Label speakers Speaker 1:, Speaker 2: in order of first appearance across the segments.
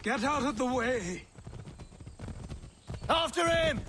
Speaker 1: Get out of the way!
Speaker 2: After him!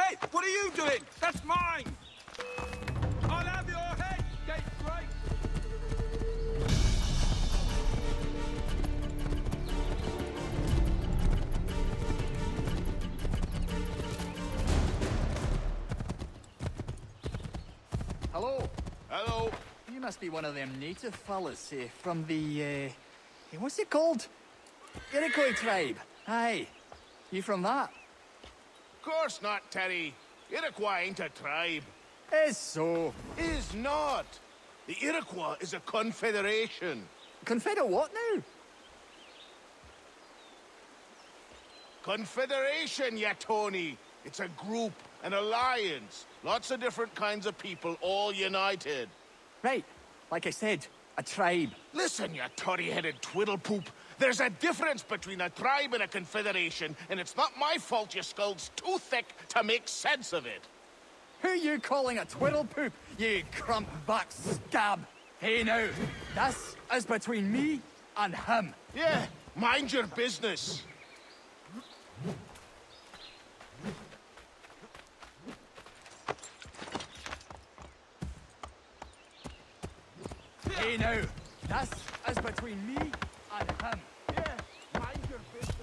Speaker 1: Hey, what are you doing? That's mine! I'll have your head, Gateway!
Speaker 2: Hello.
Speaker 3: Hello.
Speaker 2: You must be one of them native fellas, from the, what's it called? Iroquois tribe. Aye. You from that?
Speaker 3: Of course not, Terry. Iroquois ain't a tribe.
Speaker 2: Is so.
Speaker 3: Is not. The Iroquois is a confederation.
Speaker 2: Confederate what now?
Speaker 3: Confederation, ya Tony. It's a group, an alliance. Lots of different kinds of people, all united.
Speaker 2: Right. Like I said, a tribe.
Speaker 3: Listen, you toddy-headed twiddlepoop. There's a difference between a tribe and a confederation, and it's not my fault your skull's too thick to make sense of it.
Speaker 2: Who you calling a twiddlepoop, you crump-back scab? Hey now, this is between me and him.
Speaker 3: Yeah, mind your business.
Speaker 2: Hey now, this is between me and him.
Speaker 3: Yeah, mind your business.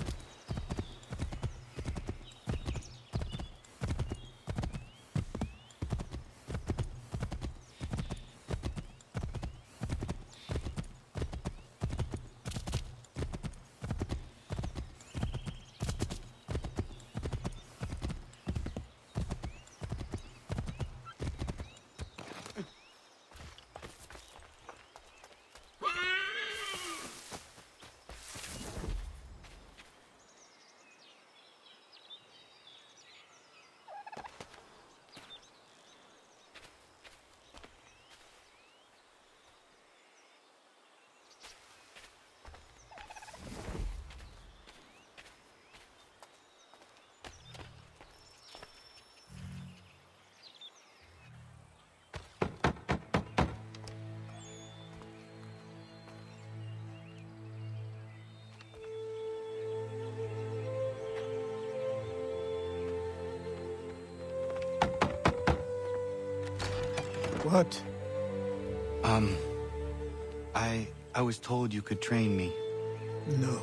Speaker 1: What?
Speaker 4: I was told you could train me.
Speaker 1: No.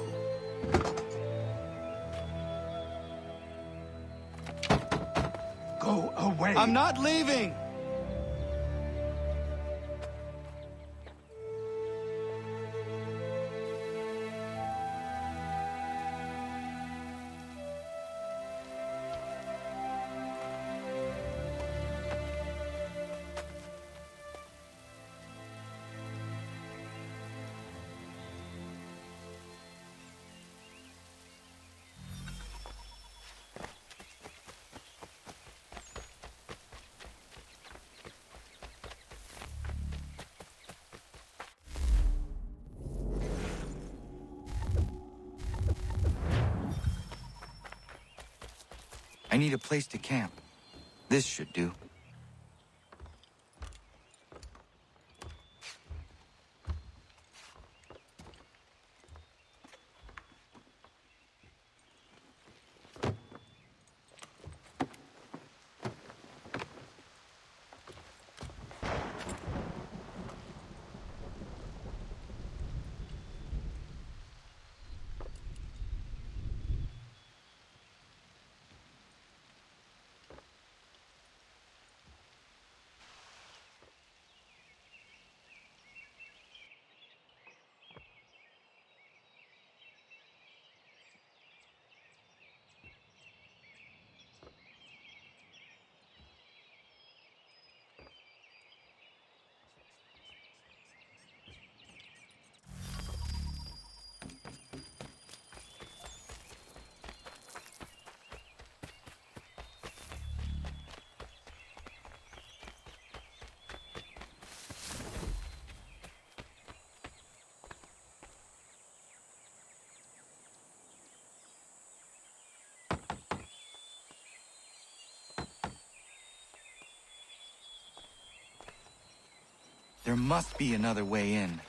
Speaker 1: Go away!
Speaker 4: I'm not leaving! I need a place to camp. This should do. There must be another way in.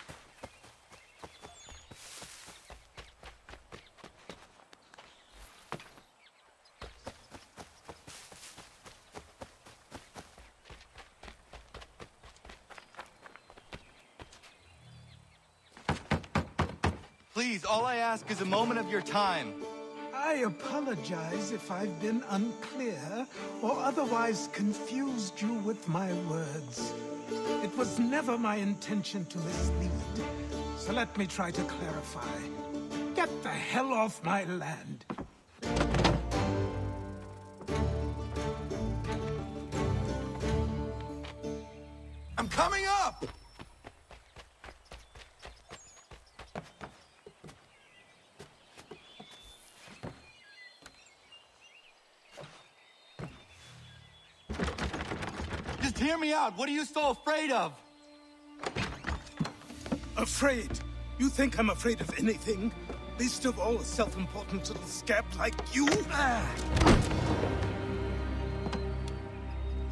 Speaker 4: Please, all I ask is a moment of your time.
Speaker 5: I apologize if I've been unclear or otherwise confused you with my words. It was never my intention to mislead, so let me try to clarify. Get the hell off my land.
Speaker 4: I'm coming up! Just hear me out. What are you so afraid of?
Speaker 5: Afraid? You think I'm afraid of anything? Least of all a self-important little scab like you?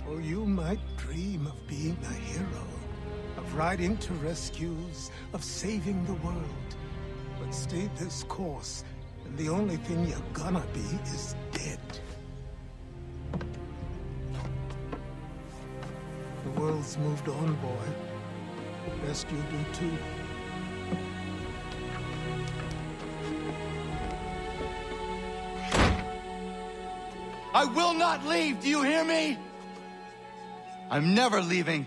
Speaker 5: Or you might dream of being a hero, of riding to rescues, of saving the world. But stay this course, and the only thing you're gonna be is dead. The world's moved on, boy. Best you do too.
Speaker 4: I will not leave, do you hear me? I'm never leaving.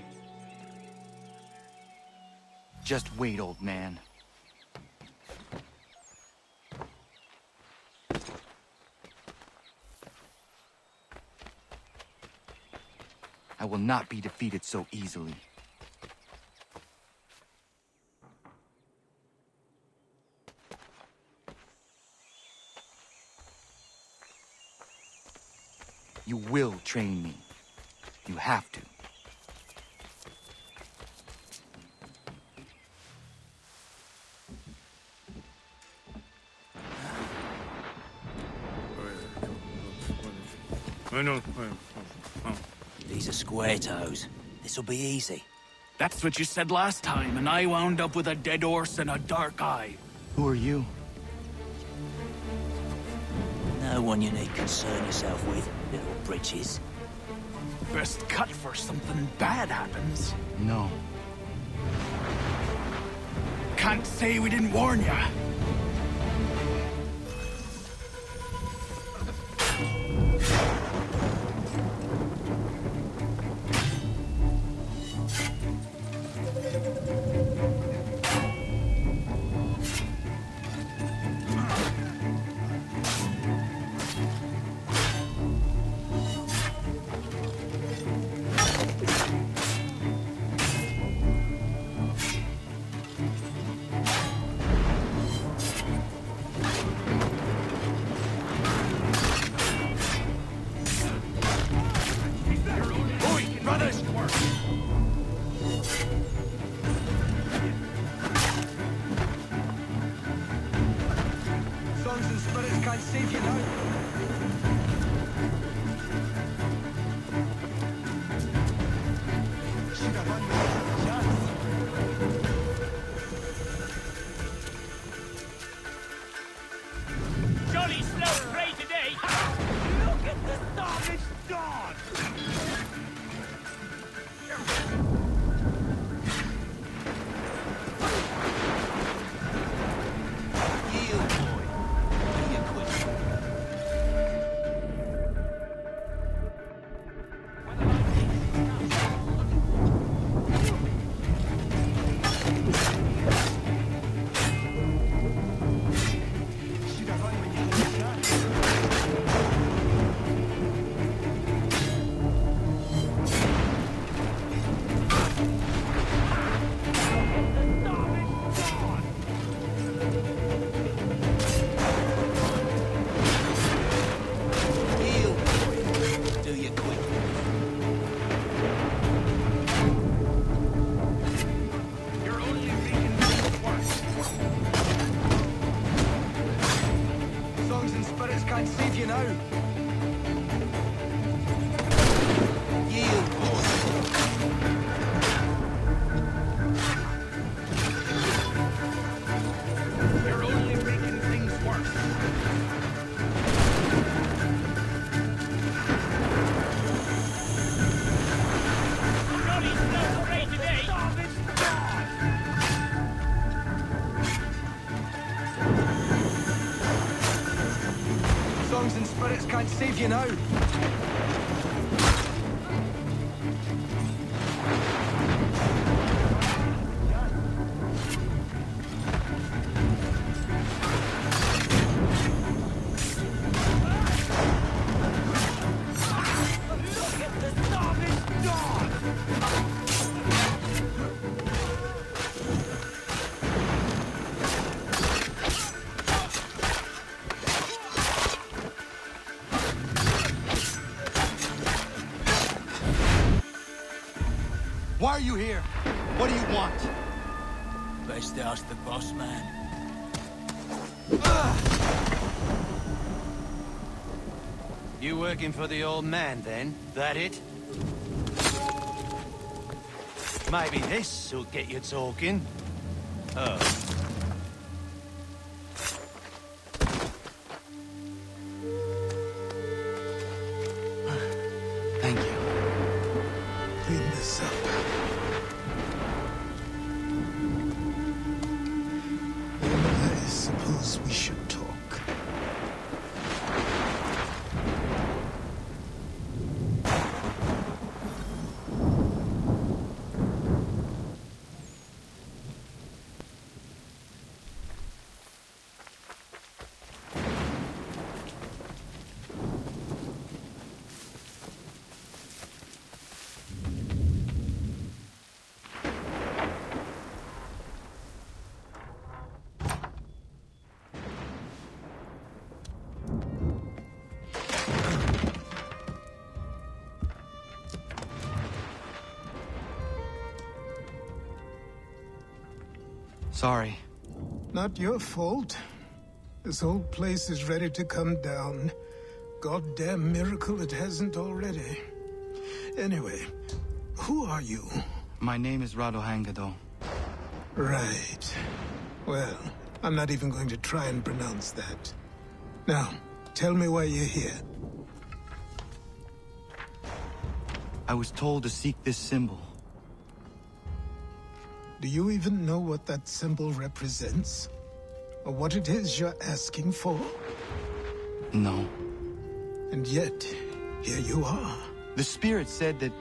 Speaker 4: Just wait, old man. I will not be defeated so easily. You will train me. You have to.
Speaker 6: These are square toes. This'll be easy.
Speaker 2: That's what you said last time, and I wound up with a dead horse and a dark eye.
Speaker 4: Who are you?
Speaker 6: No one you need concern yourself with, little britches.
Speaker 2: Best cut for something bad happens.
Speaker 4: No.
Speaker 2: Can't say we didn't warn ya.
Speaker 7: See if you know.
Speaker 4: Why are you here? What do you want?
Speaker 6: Best ask the boss man.
Speaker 8: You working for the old man, then? That it? Maybe this'll get you talking. Oh.
Speaker 4: Thank you.
Speaker 5: Clean this up. I suppose we should talk.
Speaker 4: Sorry.
Speaker 5: Not your fault. This whole place is ready to come down. Goddamn miracle it hasn't already. Anyway, who are you?
Speaker 4: My name is Radohangado.
Speaker 5: Right. Well, I'm not even going to try and pronounce that. Now, tell me why you're here.
Speaker 4: I was told to seek this symbol.
Speaker 5: Do you even know what that symbol represents? Or what it is you're asking for?
Speaker 4: No.
Speaker 5: And yet, here you are.
Speaker 4: The spirit said that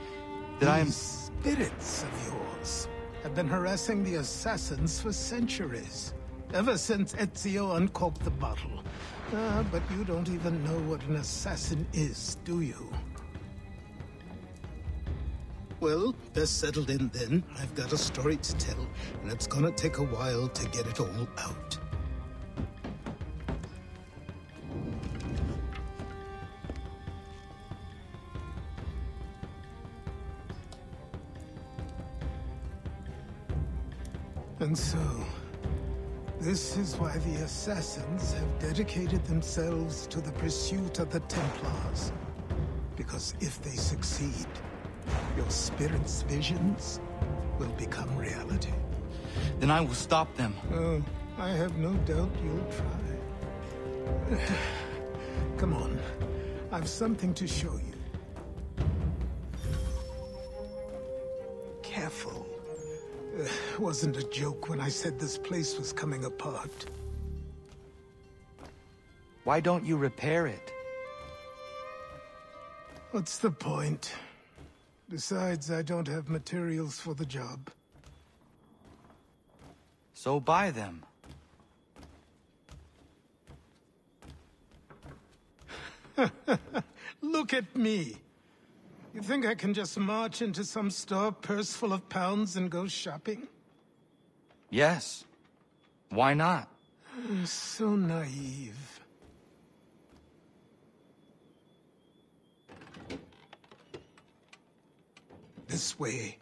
Speaker 4: I am...
Speaker 5: These spirits of yours have been harassing the assassins for centuries. Ever since Ezio uncorked the bottle. But you don't even know what an assassin is, do you? Well, best settled in then. I've got a story to tell, and it's gonna take a while to get it all out. And so, this is why the Assassins have dedicated themselves to the pursuit of the Templars. Because if they succeed, your spirit's visions will become reality.
Speaker 4: Then I will stop them.
Speaker 5: Oh, I have no doubt you'll try. Come on, I've something to show you. Careful. Wasn't a joke when I said this place was coming apart.
Speaker 4: Why don't you repair it?
Speaker 5: What's the point? Besides, I don't have materials for the job.
Speaker 4: So buy them.
Speaker 5: Look at me. You think I can just march into some store, purse full of pounds, and go shopping?
Speaker 4: Yes. Why not?
Speaker 5: I'm so naive. This way.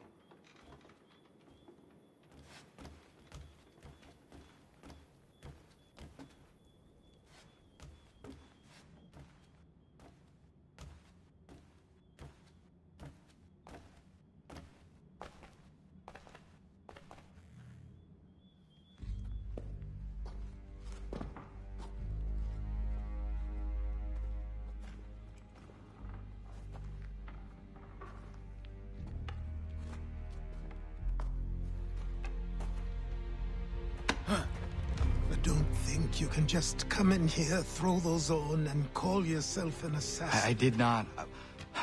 Speaker 5: think you can just come in here, throw those on, and call yourself an assassin?
Speaker 4: I did not.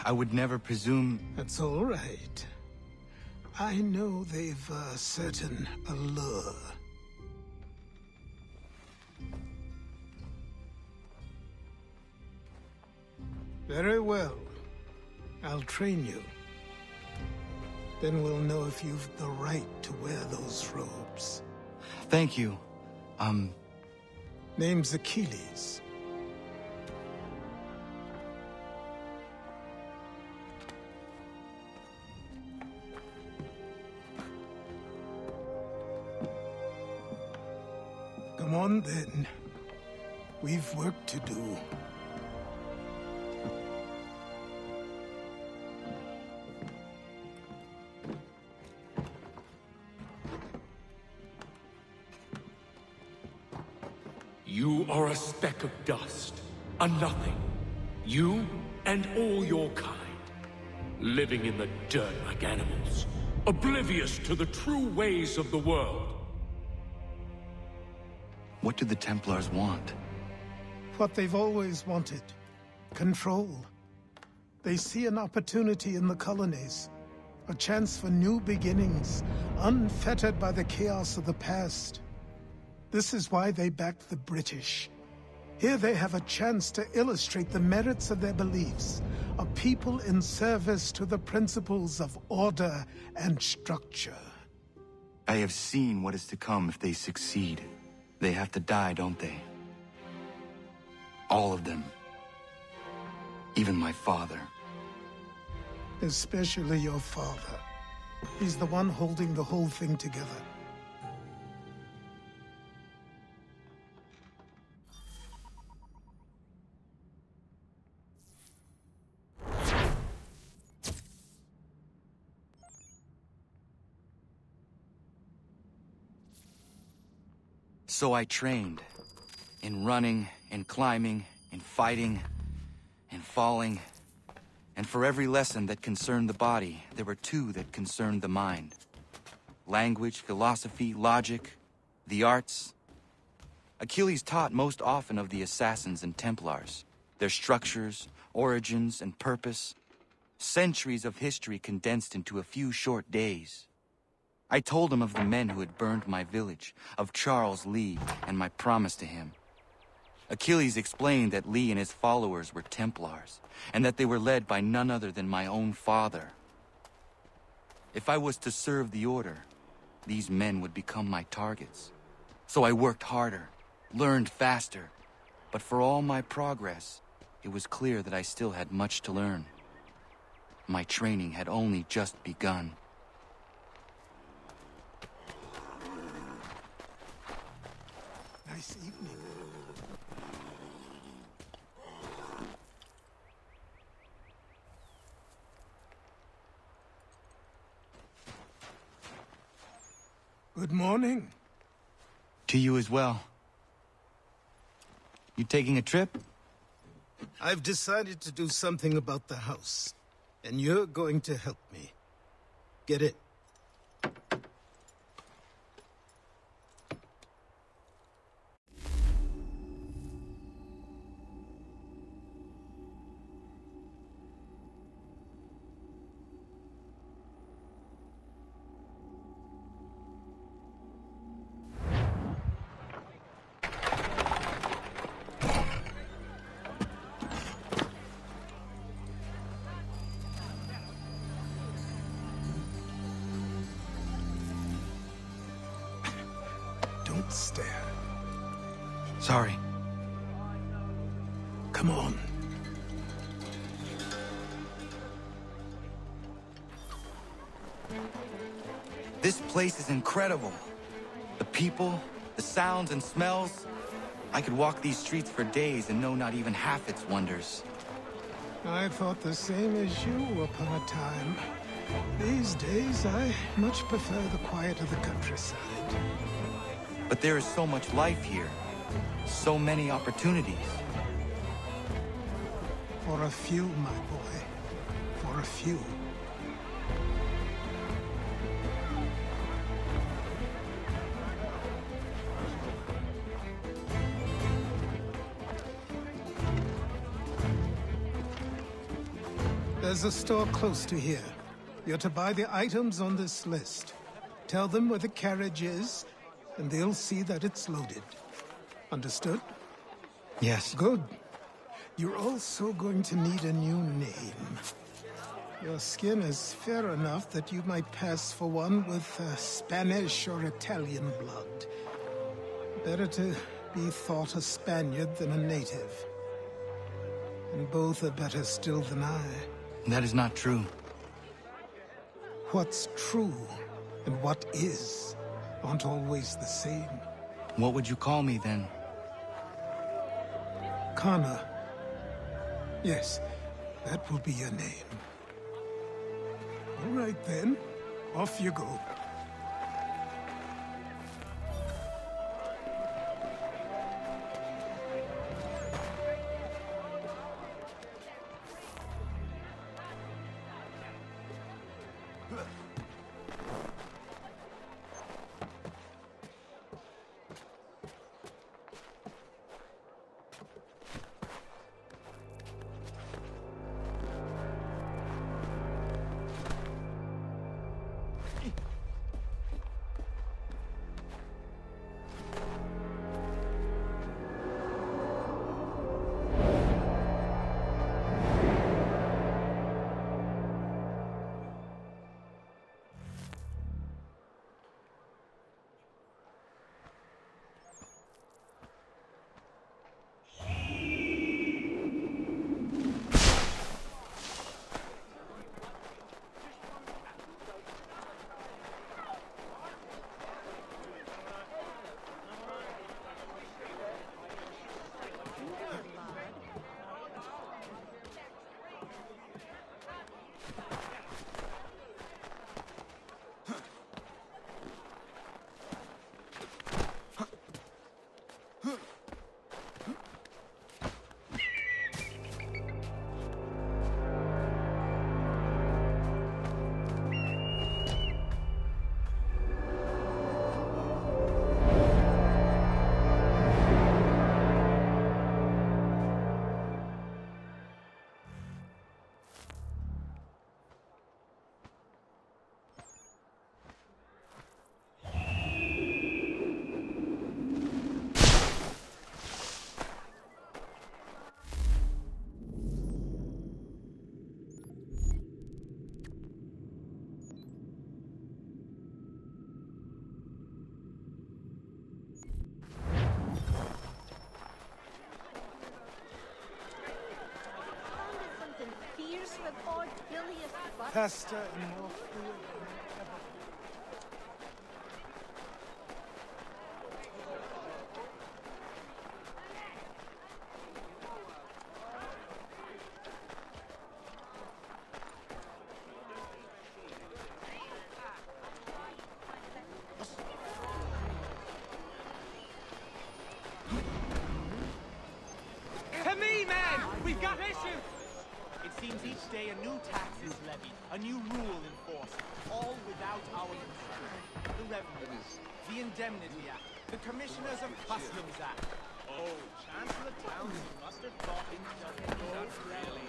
Speaker 4: I would never presume...
Speaker 5: That's all right. I know they've a certain allure. Very well. I'll train you. Then we'll know if you've the right to wear those robes.
Speaker 4: Thank you.
Speaker 5: Name's Achilles. Come on, then. We've work to do.
Speaker 7: You are a speck of dust, a nothing. You and all your kind. Living in the dirt like animals. Oblivious to the true ways of the world.
Speaker 4: What do the Templars want?
Speaker 5: What they've always wanted. Control. They see an opportunity in the colonies. A chance for new beginnings, unfettered by the chaos of the past. This is why they backed the British. Here they have a chance to illustrate the merits of their beliefs. A people in service to the principles of order and structure.
Speaker 4: I have seen what is to come if they succeed. They have to die, don't they? All of them. Even my father.
Speaker 5: Especially your father. He's the one holding the whole thing together.
Speaker 4: So I trained. In running, in climbing, in fighting, in falling. And for every lesson that concerned the body, there were two that concerned the mind. Language, philosophy, logic, the arts. Achilles taught most often of the Assassins and Templars, their structures, origins, and purpose. Centuries of history condensed into a few short days. I told him of the men who had burned my village, of Charles Lee, and my promise to him. Achilles explained that Lee and his followers were Templars, and that they were led by none other than my own father. If I was to serve the Order, these men would become my targets. So I worked harder, learned faster, but for all my progress, it was clear that I still had much to learn. My training had only just begun.
Speaker 5: Nice evening. Good morning.
Speaker 4: To you as well. You taking a trip?
Speaker 5: I've decided to do something about the house, and you're going to help me. Get it? Don't stare.
Speaker 4: Sorry.
Speaker 5: Come on.
Speaker 4: This place is incredible. The people, the sounds and smells. I could walk these streets for days and know not even half its wonders.
Speaker 5: I thought the same as you upon a time. These days, I much prefer the quiet of the countryside.
Speaker 4: But there is so much life here. So many opportunities.
Speaker 5: For a few, my boy. For a few. There's a store close to here. You're to buy the items on this list. Tell them where the carriage is, and they'll see that it's loaded. Understood?
Speaker 4: Yes.
Speaker 5: Good. You're also going to need a new name. Your skin is fair enough that you might pass for one with Spanish or Italian blood. Better to be thought a Spaniard than a native. And both are better still than I.
Speaker 4: That is not true.
Speaker 5: What's true and what is aren't always the same.
Speaker 4: What would you call me then?
Speaker 5: Kana. Yes, that will be your name. All right then, off you go. Faster and more fluid than ever.
Speaker 1: To me, man! We've got issues!
Speaker 9: It seems each day a new tax is levied, a new rule enforced, all without our consent. The Revenue, the Indemnity Act, the Commissioners of Customs Act. Oh, Chancellor Townsend must have thought himself so really.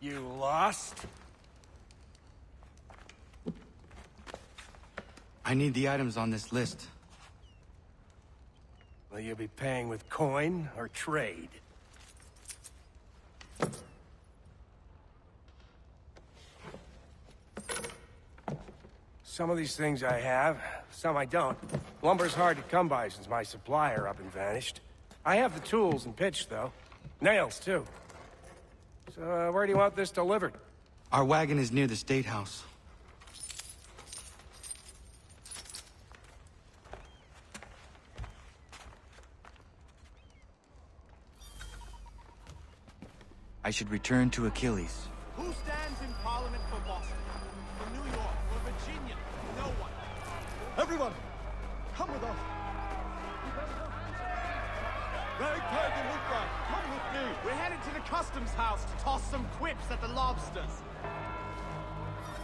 Speaker 10: You lost?
Speaker 4: I need the items on this list.
Speaker 10: Will you be paying with coin or trade? Some of these things I have, some I don't. Lumber's hard to come by since my supplier up and vanished. I have the tools and pitch, though. Nails, too. So, where do you want this delivered?
Speaker 4: Our wagon is near the State House. I should return to Achilles.
Speaker 9: Who stands in Parliament for Boston? For New York? For Virginia? No one.
Speaker 1: Everyone, come with us. Ragtag and Wolfgang, come with me.
Speaker 9: We're headed to the customs house to toss some quips at the lobsters.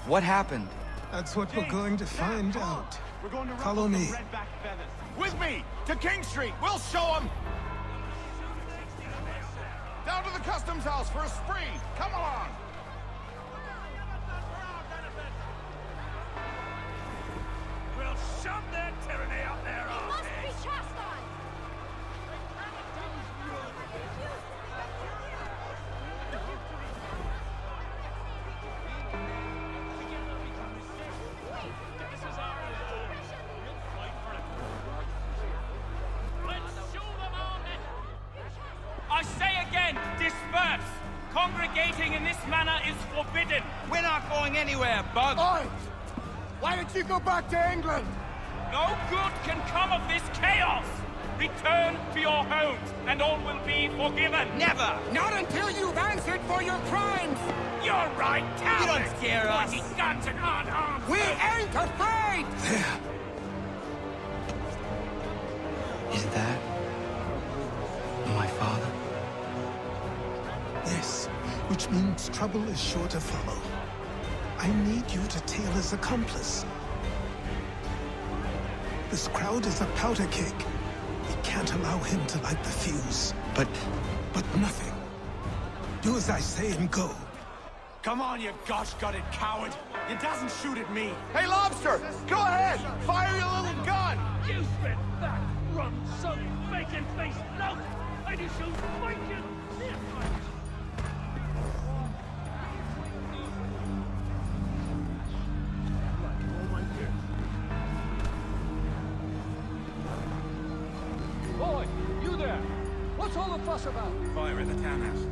Speaker 4: What happened?
Speaker 5: That's what we're going to find out.
Speaker 9: We're going to
Speaker 5: Follow me.
Speaker 9: Redback feathers.
Speaker 3: With me! To King Street! We'll show them! Down to the customs house for a spree! Come along!
Speaker 1: We'll shove that tyranny up there,
Speaker 11: He must be chastised!
Speaker 1: I say again, disperse! Congregating in this manner is forbidden! We're not going anywhere, Bug!
Speaker 10: Oi! Why don't you go back to England?
Speaker 1: No good can come of this chaos! Return to your homes, and all will be forgiven! Never!
Speaker 10: Not until you've answered for your crimes!
Speaker 1: You're right, cowards!
Speaker 8: You don't scare us.
Speaker 1: Pointing guns and unarmed!
Speaker 10: We ain't afraid!
Speaker 5: There.
Speaker 4: Is that my father?
Speaker 5: Yes, which means trouble is sure to follow. I need you to tail his accomplice. This crowd is a powder keg. We can't allow him to light the fuse.
Speaker 4: But
Speaker 5: nothing. Do as I say and go.
Speaker 9: Come on, you gosh-gutted coward! It doesn't shoot at me!
Speaker 3: Hey, Lobster! Go ahead! Fire your little gun!
Speaker 1: You spit back, rum-son, bacon-faced lout! I do shoot bacon!
Speaker 12: Boy, you there! What's all the fuss about?
Speaker 1: Fire in the townhouse.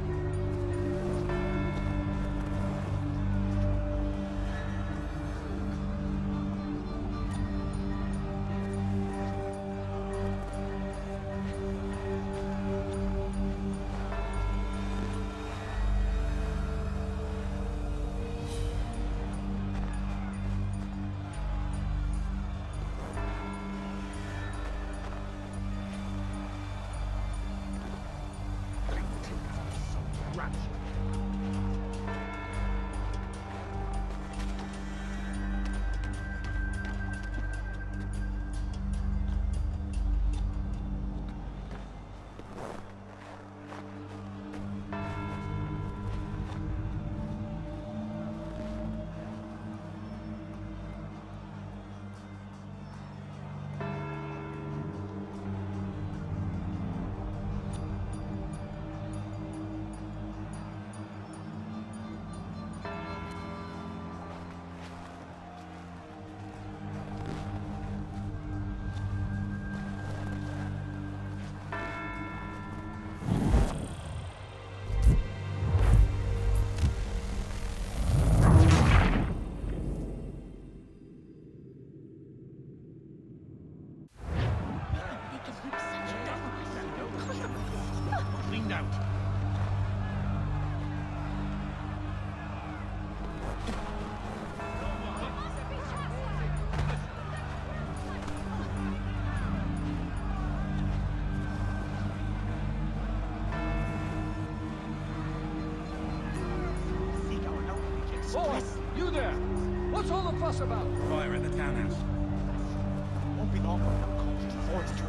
Speaker 12: Boy, you there! What's all the fuss about?
Speaker 1: Fire in the townhouse.
Speaker 9: Won't be long for them cultures forced to.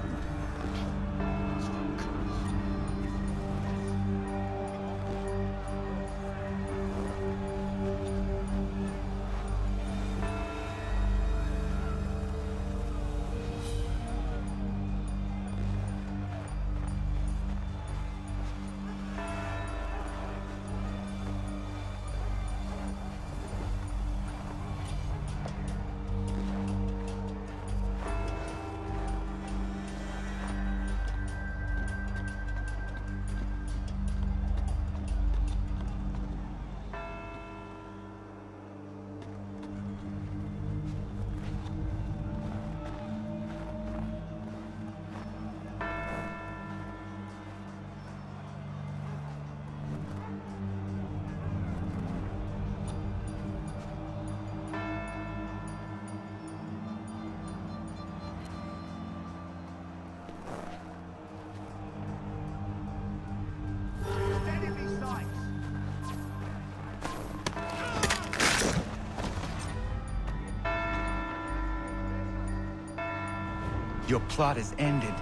Speaker 4: Your plot is ended.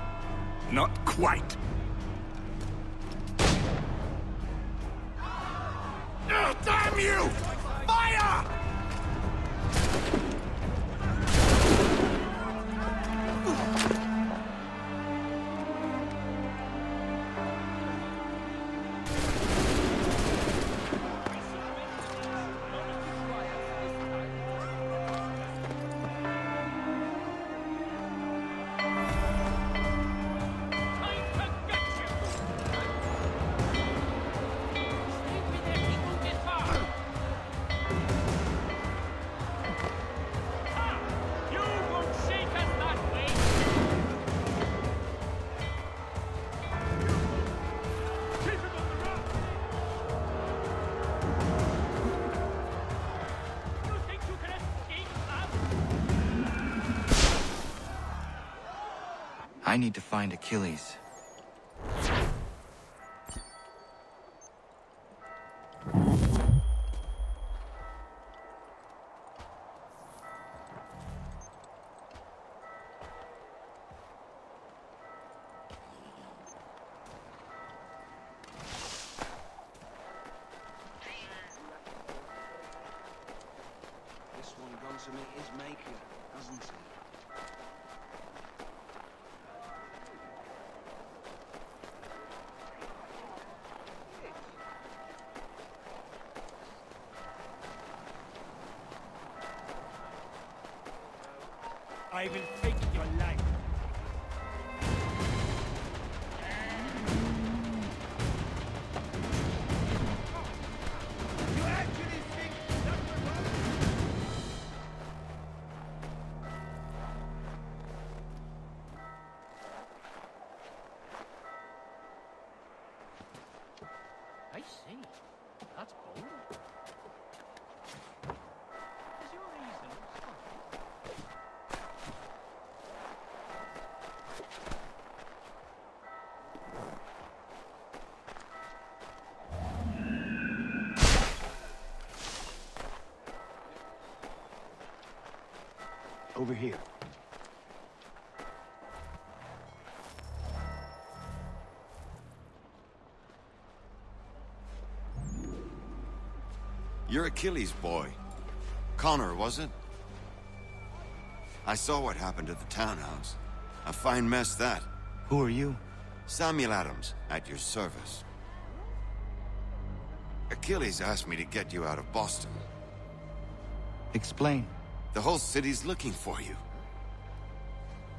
Speaker 3: Not quite. Oh, damn you! Fire!
Speaker 4: I need to find Achilles.
Speaker 8: This one gone to meet his maker, hasn't he?
Speaker 9: I will take your life. You actually think that we're wrong?
Speaker 12: I see. That's bold. Is your reason?
Speaker 8: Over here.
Speaker 11: You're Achilles' boy. Connor, was it? I saw what happened at the townhouse. A fine mess, that.
Speaker 4: Who are you?
Speaker 11: Samuel Adams, at your service. Achilles asked me to get you out of Boston.
Speaker 4: Explain.
Speaker 11: The whole city's looking for you.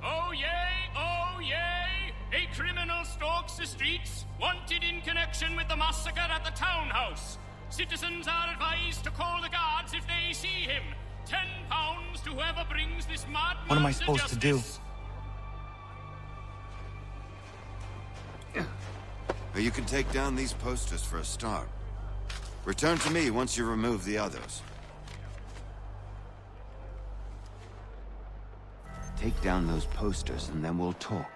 Speaker 1: Oh yay, oh yay! A criminal stalks the streets, wanted in connection with the massacre at the townhouse. Citizens are advised to call the guards if they see him. £10 to whoever brings this madman.
Speaker 4: What am I supposed to do?
Speaker 11: You can take down these posters for a start. Return to me once you remove the others. Take down those posters and then we'll talk.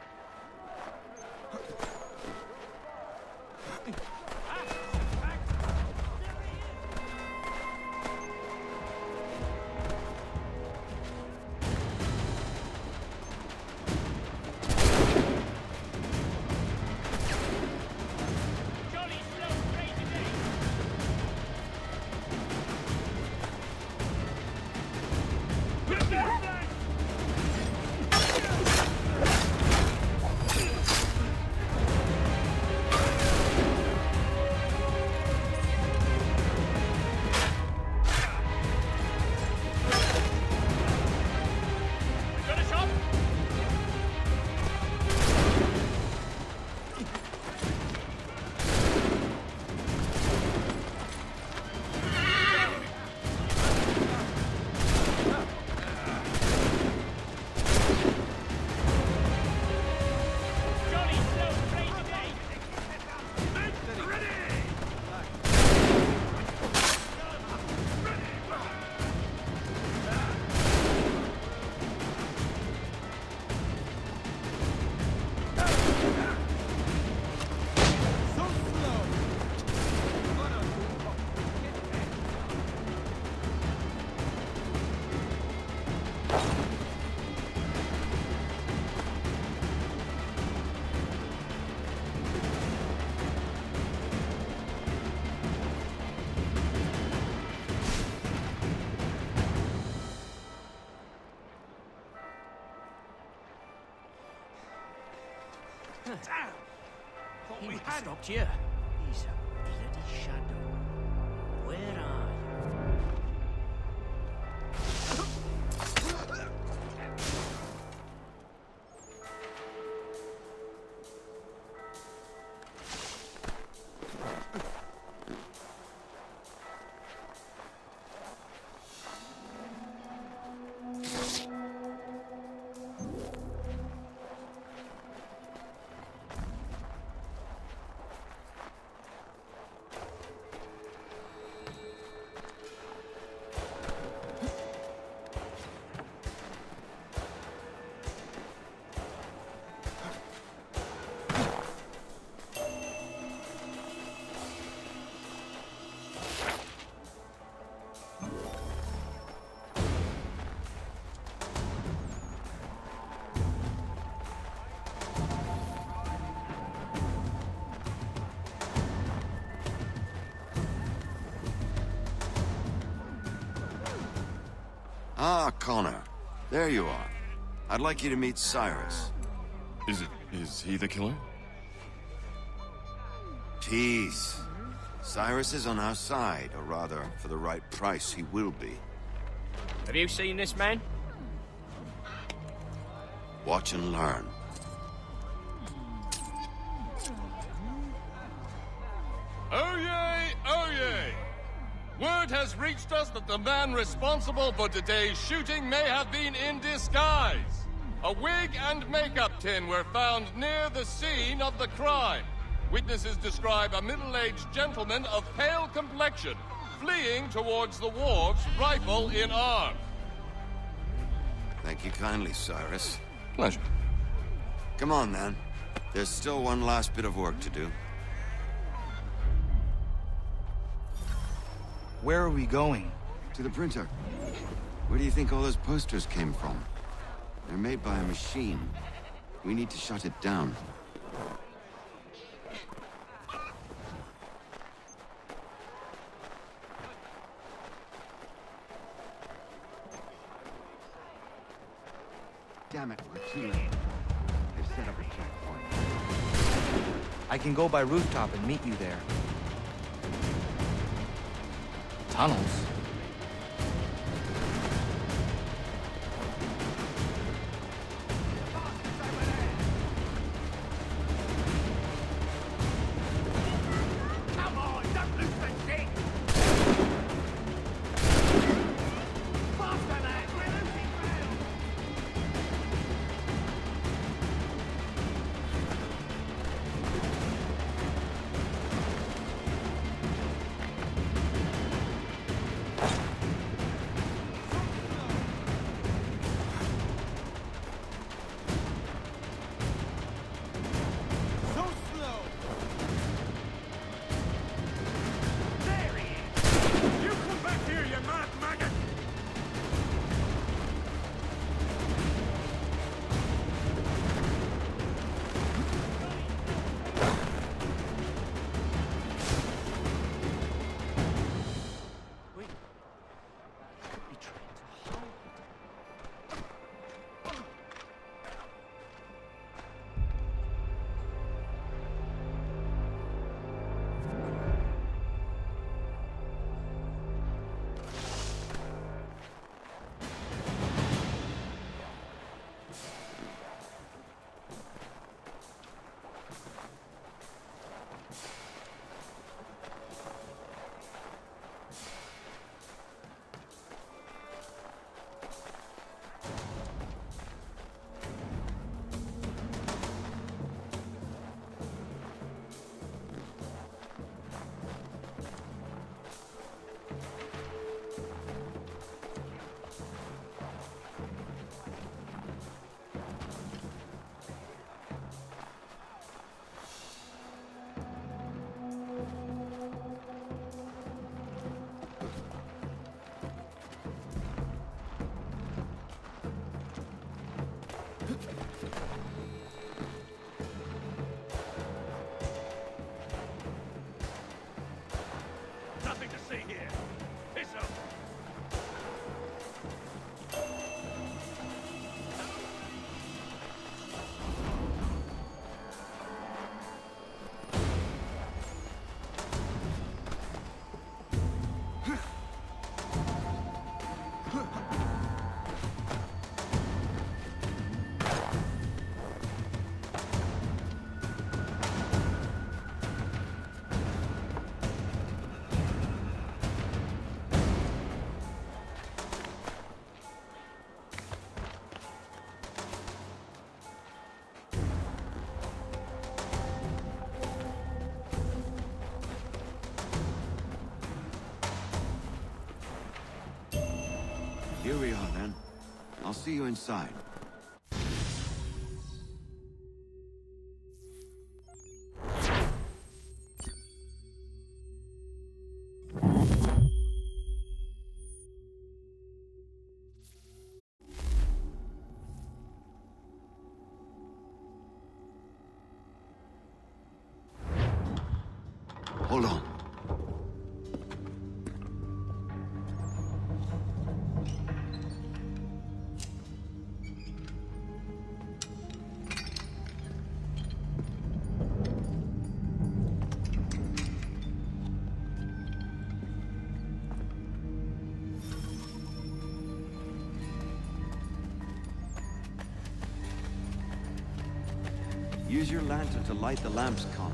Speaker 9: Damn! Thought
Speaker 6: He
Speaker 9: we
Speaker 6: would have
Speaker 9: had
Speaker 6: stopped you. He's a bloody shadow. Where are you?
Speaker 11: Ah, Connor. There you are. I'd like you to meet Cyrus.
Speaker 13: Is he the killer?
Speaker 11: Peace. Cyrus is on our side, or rather, for the right price, he will be.
Speaker 12: Have you seen this man?
Speaker 11: Watch and learn.
Speaker 14: Oyez! Oyez! Word has reached us that the man responsible for today's shooting may have been in disguise. A wig and makeup tin were found near the scene of the crime. Witnesses describe a middle-aged gentleman of pale complexion fleeing towards the wharves, rifle in arm.
Speaker 11: Thank you kindly, Cyrus.
Speaker 13: Pleasure.
Speaker 11: Come on, then. There's still one last bit of work to do.
Speaker 4: Where are we going?
Speaker 11: To the printer. Where do you think all those posters came from? They're made by a machine. We need to shut it down. Damn it, we're too late. They've set up a checkpoint.
Speaker 4: I can go by rooftop and meet you there. Tunnels?
Speaker 9: Come on, don't lose the stick! Faster, man! We're losing ground! So slow! There he is! You come back here, you mad maggot!
Speaker 6: Wait. Could be trying to hide.
Speaker 11: Here we are, then. I'll see you inside. Hold on. Use your lantern to light the lamps, Connor.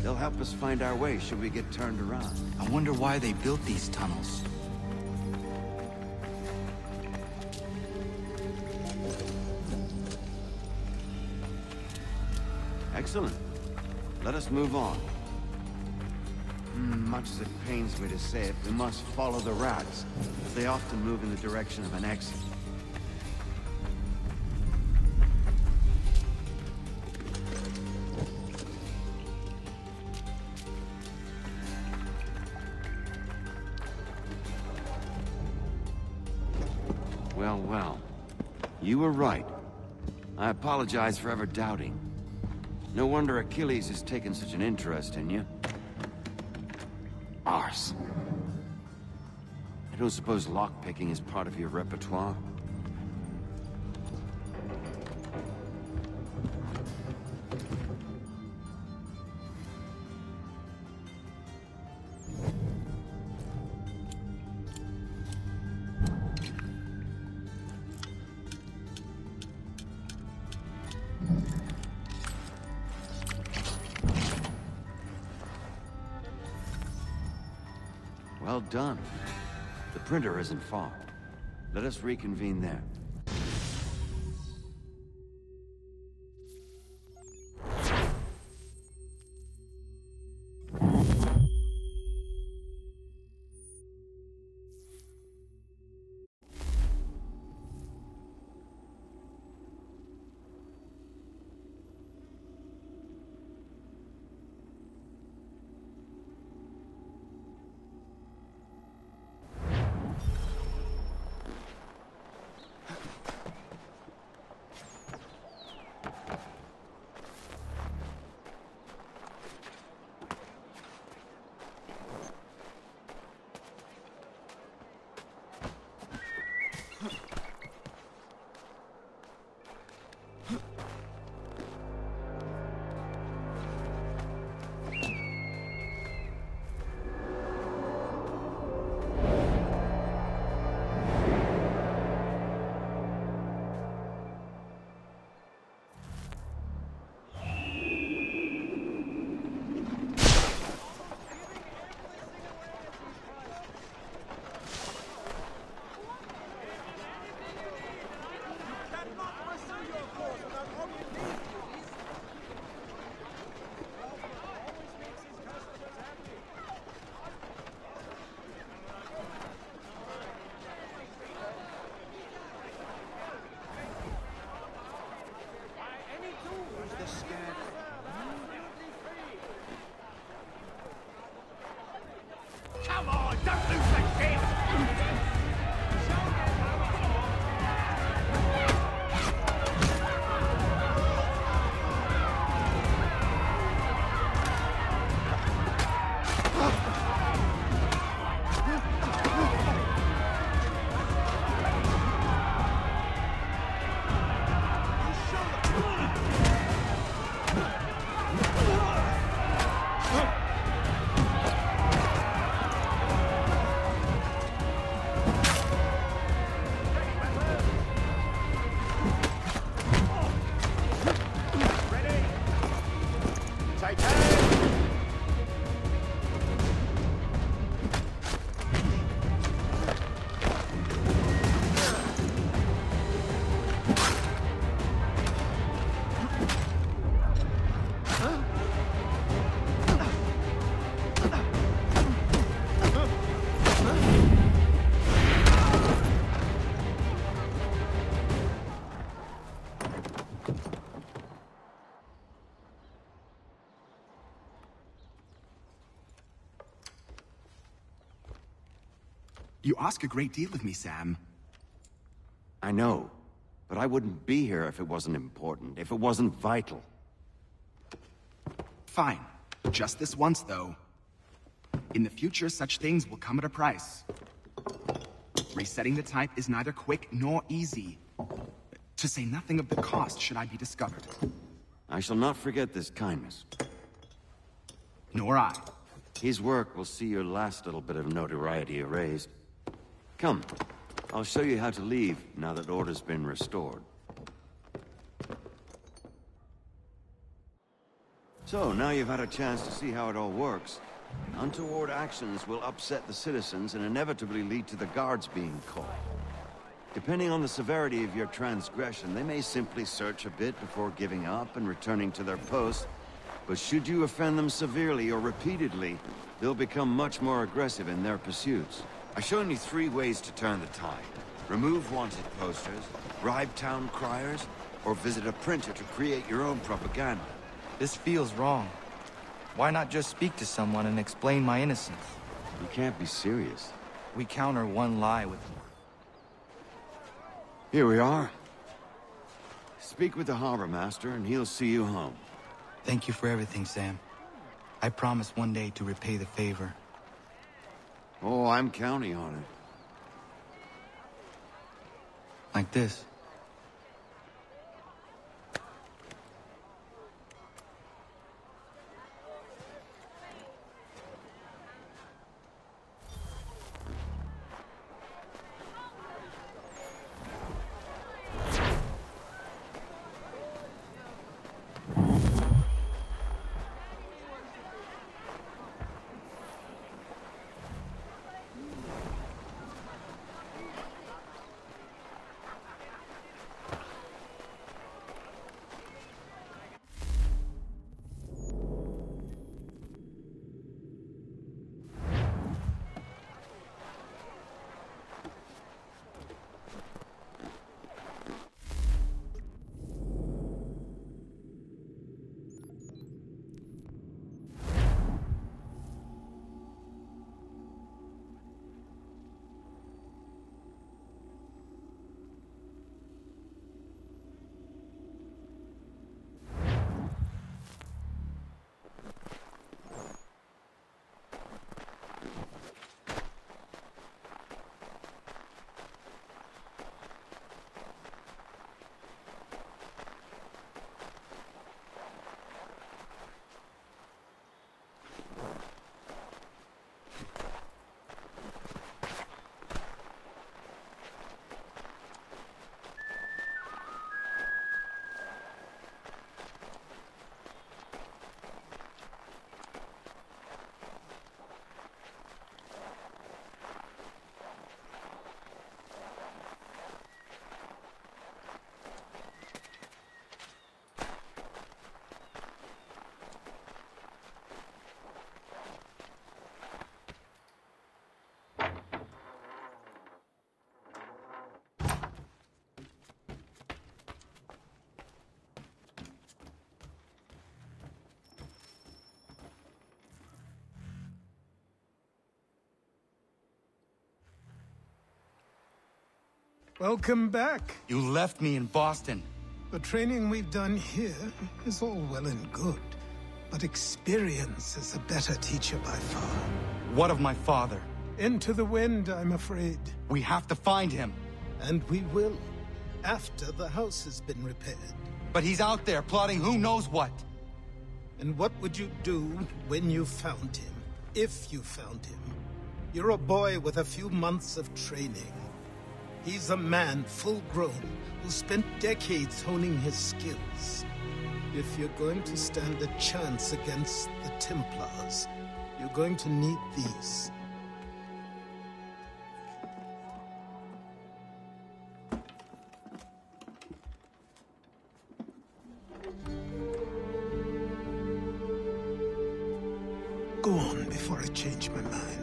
Speaker 11: They'll help us find our way should we get turned around.
Speaker 4: I wonder why they built these tunnels.
Speaker 11: Excellent. Let us move on. Much as it pains me to say it, we must follow the rats, as they often move in the direction of an exit. Well. You were right. I apologize for ever doubting. No wonder Achilles has taken such an interest in you. Arse. I don't suppose lockpicking is part of your repertoire? Well done. The printer isn't far. Let us reconvene there.
Speaker 15: You ask a great deal of me, Sam.
Speaker 11: I know, but I wouldn't be here if it wasn't important, if it wasn't vital.
Speaker 15: Fine. Just this once, though. In the future, such things will come at a price. Resetting the type is neither quick nor easy. To say nothing of the cost should I be discovered.
Speaker 11: I shall not forget this kindness.
Speaker 15: Nor I.
Speaker 11: His work will see your last little bit of notoriety erased. Come, I'll show you how to leave now that order's been restored. So, now you've had a chance to see how it all works. Untoward actions will upset the citizens and inevitably lead to the guards being called. Depending on the severity of your transgression, they may simply search a bit before giving up and returning to their post. But should you offend them severely or repeatedly, they'll become much more aggressive in their pursuits. I've shown you 3 ways to turn the tide. Remove wanted posters, bribe town criers, or visit a printer to create your own propaganda.
Speaker 4: This feels wrong. Why not just speak to someone and explain my innocence?
Speaker 11: You can't be serious.
Speaker 4: We counter one lie with...
Speaker 11: Here we are. Speak with the harbor master and he'll see you home.
Speaker 4: Thank you for everything, Sam. I promise one day to repay the favor.
Speaker 11: Oh, I'm counting on it.
Speaker 4: Like this.
Speaker 5: Welcome back.
Speaker 4: You left me in Boston.
Speaker 5: The training we've done here is all well and good, but experience is a better teacher by far.
Speaker 4: What of my father?
Speaker 5: Into the wind, I'm afraid.
Speaker 4: We have to find him.
Speaker 5: And we will, after the house has been repaired.
Speaker 4: But he's out there plotting who knows what.
Speaker 5: And what would you do when you found him? If you found him? You're a boy with a few months of training. He's a man, full-grown, who spent decades honing his skills. If you're going to stand a chance against the Templars, you're going to need these. Go on before I change my mind.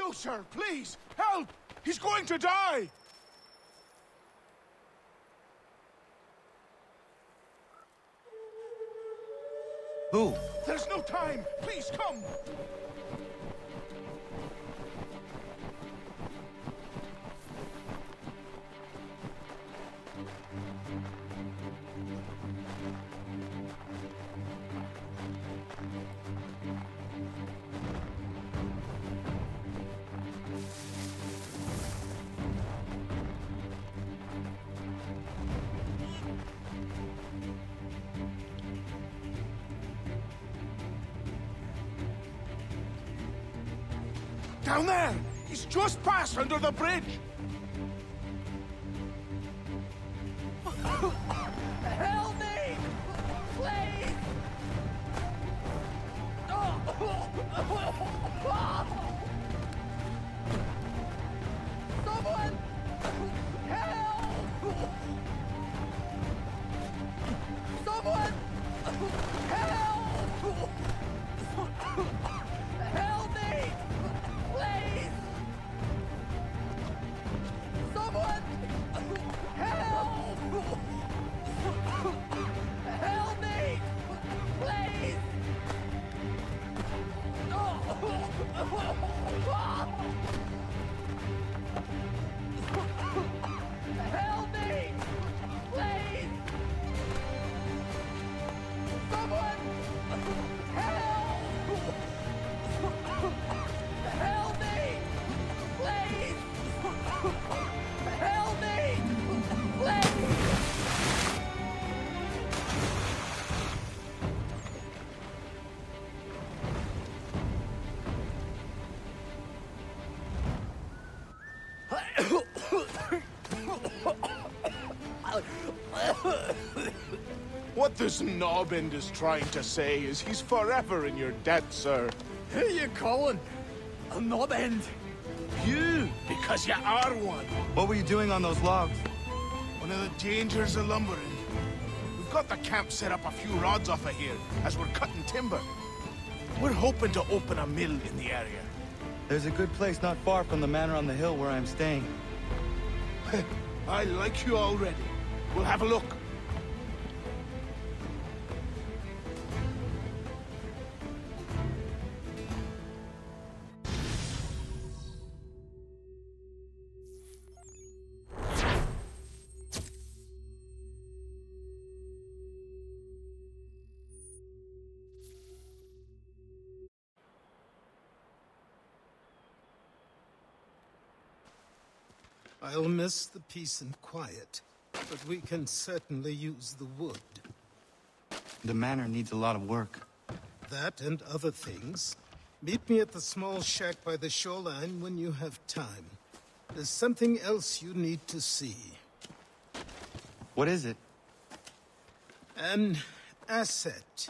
Speaker 3: No, sir, please! Help! He's going to die!
Speaker 4: Who?
Speaker 3: There's no time! Please, come! Down there! He's just passed under the bridge!
Speaker 2: Help me! Please! Someone! Help! Someone! Help! Help me! Please! Someone! Help! Help me! Please! Help me! Please! Someone! Help! Help me! Please! Help me! Please!
Speaker 3: What this knobend is trying to say is he's forever in your debt, sir.
Speaker 2: Who you calling? A knobend?
Speaker 3: You, because you are one.
Speaker 4: What were you doing on those logs?
Speaker 3: One of the dangers of lumbering. We've got the camp set up a few rods off of here, as we're cutting timber. We're hoping to open a mill in the area.
Speaker 4: There's a good place not far from the manor on the hill where I'm staying.
Speaker 3: I like you already. We'll have a look.
Speaker 5: I'll miss the peace and quiet, but we can certainly use the wood.
Speaker 4: The manor needs a lot of work.
Speaker 5: That and other things. Meet me at the small shack by the shoreline when you have time. There's something else you need to see.
Speaker 4: What is it?
Speaker 5: An asset.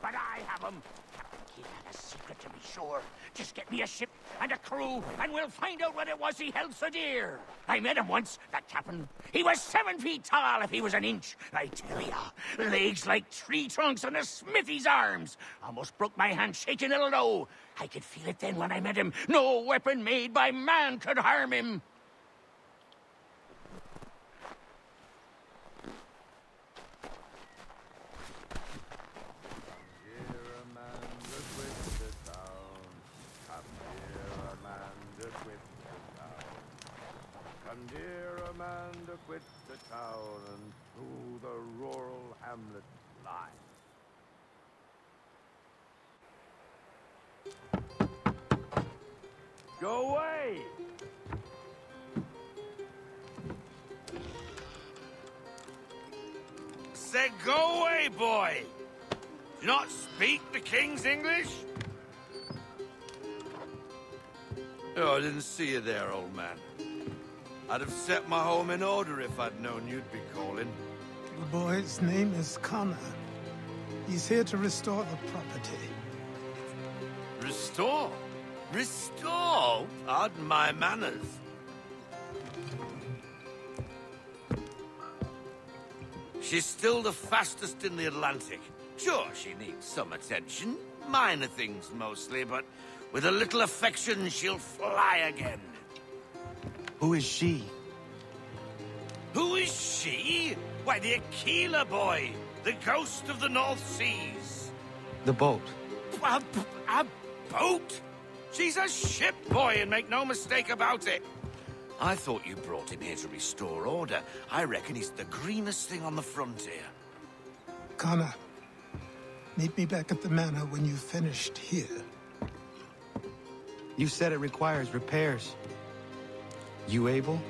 Speaker 16: But I have them. Captain Kidd had a secret, to be sure. Just get me a ship and a crew, and we'll find out what it was he held so dear. I met him once, that captain. He was 7 feet tall if he was an inch. I tell ya, legs like tree trunks and a smithy's arms. Almost broke my hand shaking it'll know. I could feel it then when I met him. No weapon made by man could harm him.
Speaker 17: Dear Amanda, quit the town and through the rural hamlet lie. Go away!
Speaker 3: Said go away, boy! Do you not speak the King's English? Oh, I didn't see you there, old man. I'd have set my home in order if I'd known you'd be calling.
Speaker 5: The boy's name is Connor. He's here to restore the property.
Speaker 3: Restore? Restore? Pardon my manners. She's still the fastest in the Atlantic. Sure, she needs some attention. Minor things mostly, but with a little affection, she'll fly again.
Speaker 15: Who is she?
Speaker 3: Who is she? Why, the Aquila boy, the ghost of the North Seas.
Speaker 15: The boat.
Speaker 3: A boat? She's a ship, boy, and make no mistake about it. I thought you brought him here to restore order. I reckon he's the greenest thing on the frontier.
Speaker 5: Connor, meet me back at the manor when you've finished here.
Speaker 15: You said it requires repairs. You able?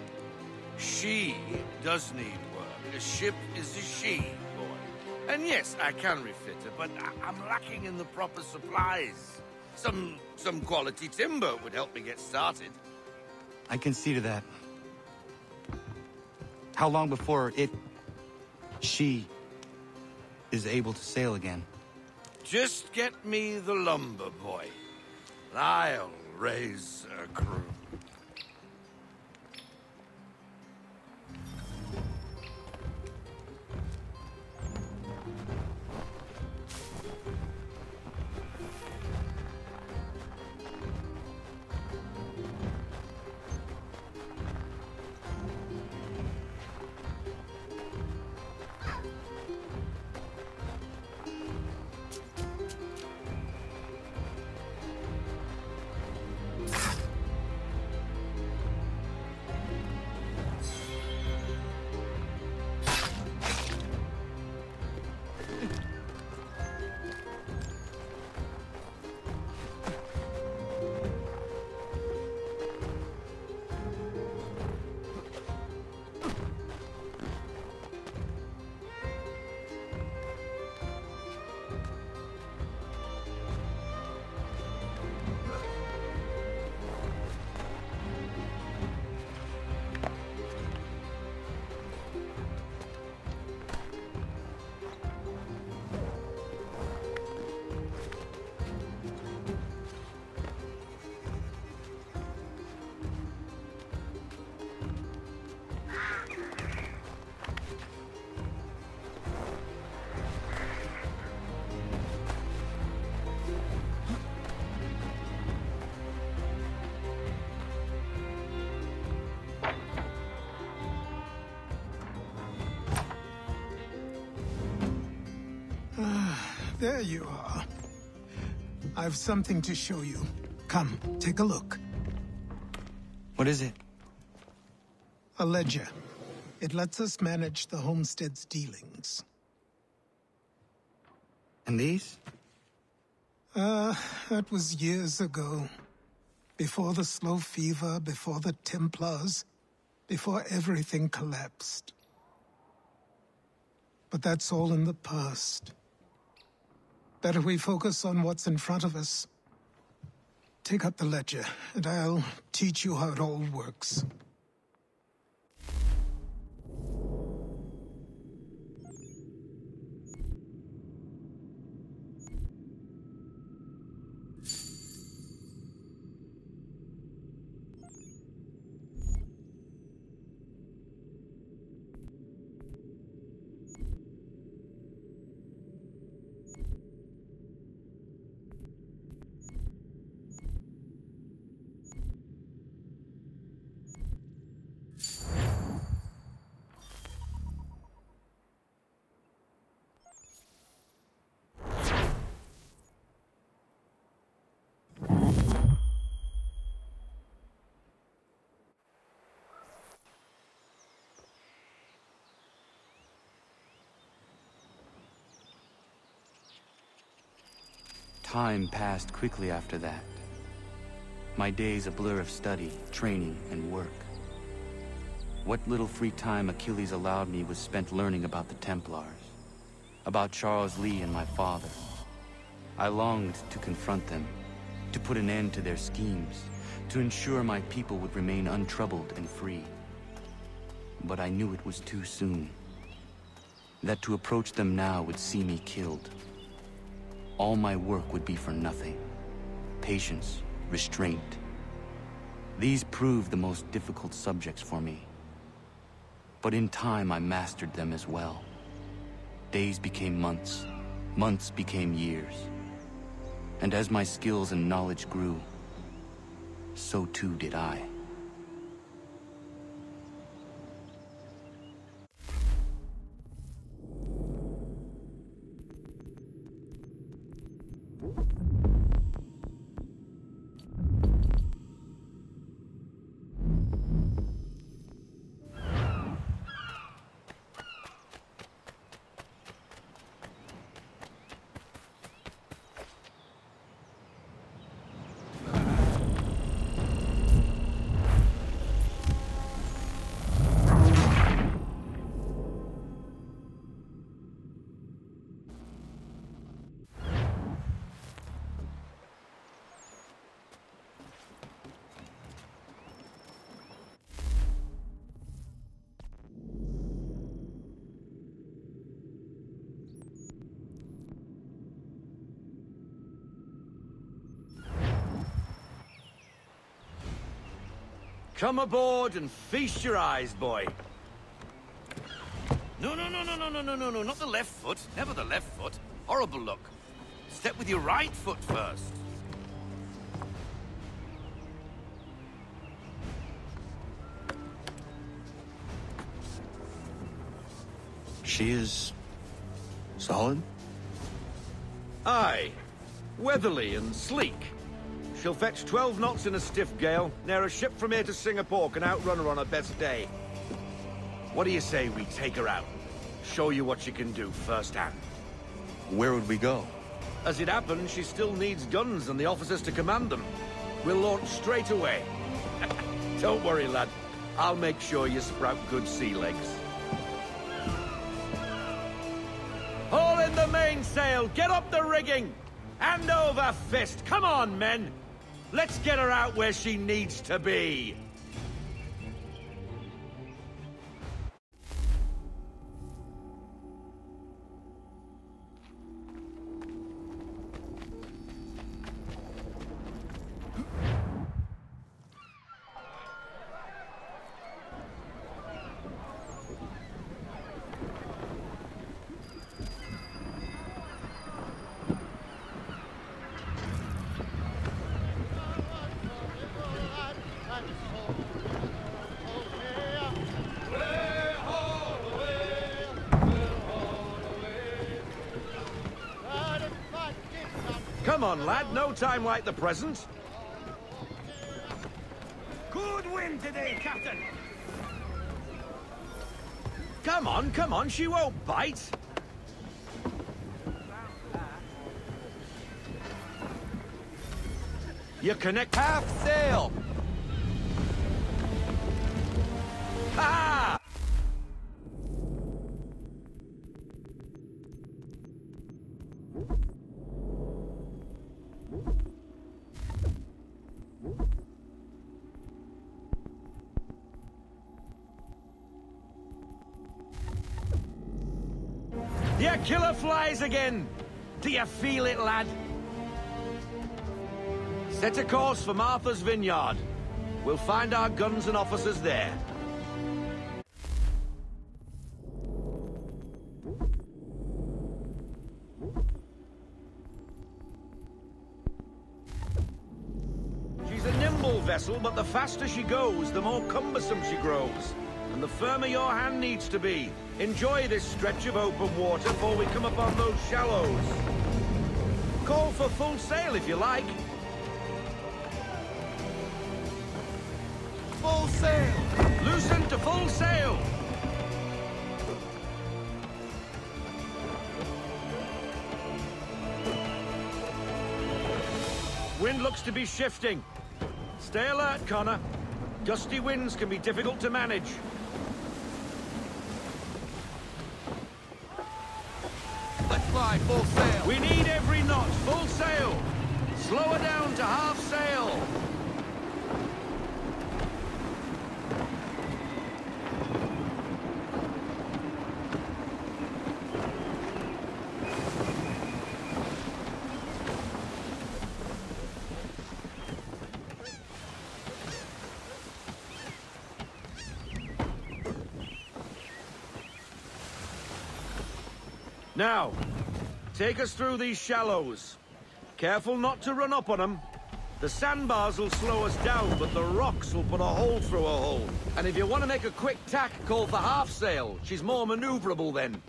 Speaker 3: She does need work. A ship is a she, boy. And yes, I can refit her, but I'm lacking in the proper supplies. Some quality timber would help me get started.
Speaker 15: I can see to that. How long before she is able to sail again?
Speaker 3: Just get me the lumber, boy. I'll raise a crew.
Speaker 5: There you are. I've something to show you. Come, take a look.
Speaker 4: What is it?
Speaker 5: A ledger. It lets us manage the homestead's dealings.
Speaker 4: And these?
Speaker 5: That was years ago. Before the slow fever, before the Templars, before everything collapsed. But that's all in the past. Better we focus on what's in front of us. Take up the ledger, and I'll teach you how it all works.
Speaker 4: Time passed quickly after that. My days a blur of study, training, and work. What little free time Achilles allowed me was spent learning about the Templars, about Charles Lee and my father. I longed to confront them, to put an end to their schemes, to ensure my people would remain untroubled and free. But I knew it was too soon, that to approach them now would see me killed. All my work would be for nothing. Patience, restraint. These proved the most difficult subjects for me. But in time, I mastered them as well. Days became months. Months became years. And as my skills and knowledge grew, so too did I.
Speaker 3: Come aboard and feast your eyes, boy. No, not the left foot. Never the left foot. Horrible look. Step with your right foot first.
Speaker 4: She is... solid?
Speaker 3: Aye. Weatherly and sleek. She'll fetch 12 knots in a stiff gale. Ne'er a ship from here to Singapore can outrun her on her best day. What do you say we take her out? Show you what she can do firsthand.
Speaker 4: Where would we go?
Speaker 3: As it happens, she still needs guns and the officers to command them. We'll launch straight away. Don't worry, lad. I'll make sure you sprout good sea legs. Haul in the mainsail! Get up the rigging! Hand over fist! Come on, men! Let's get her out where she needs to be! Come on, lad. No time like the present.
Speaker 10: Good wind today, Captain!
Speaker 18: Come on, she won't bite. You connect half sail. Ah! The killer flies again! Do you feel it, lad? Set a course for Martha's Vineyard. We'll find our guns and officers there. She's a nimble vessel, but the faster she goes, the more cumbersome she grows. And the firmer your hand needs to be. Enjoy this stretch of open water before we come upon those shallows. Call for full sail if you like. Full sail! Loosen to full sail! Wind looks to be shifting. Stay alert, Connor. Gusty winds can be difficult to manage. Let's fly full sail. We need every knot, full sail. Slow her down to half sail. Now, take us through these shallows. Careful not to run up on them. The sandbars will slow us down, but the rocks will put a hole through a hole. And if you want to make a quick tack, call for half sail. She's more maneuverable then.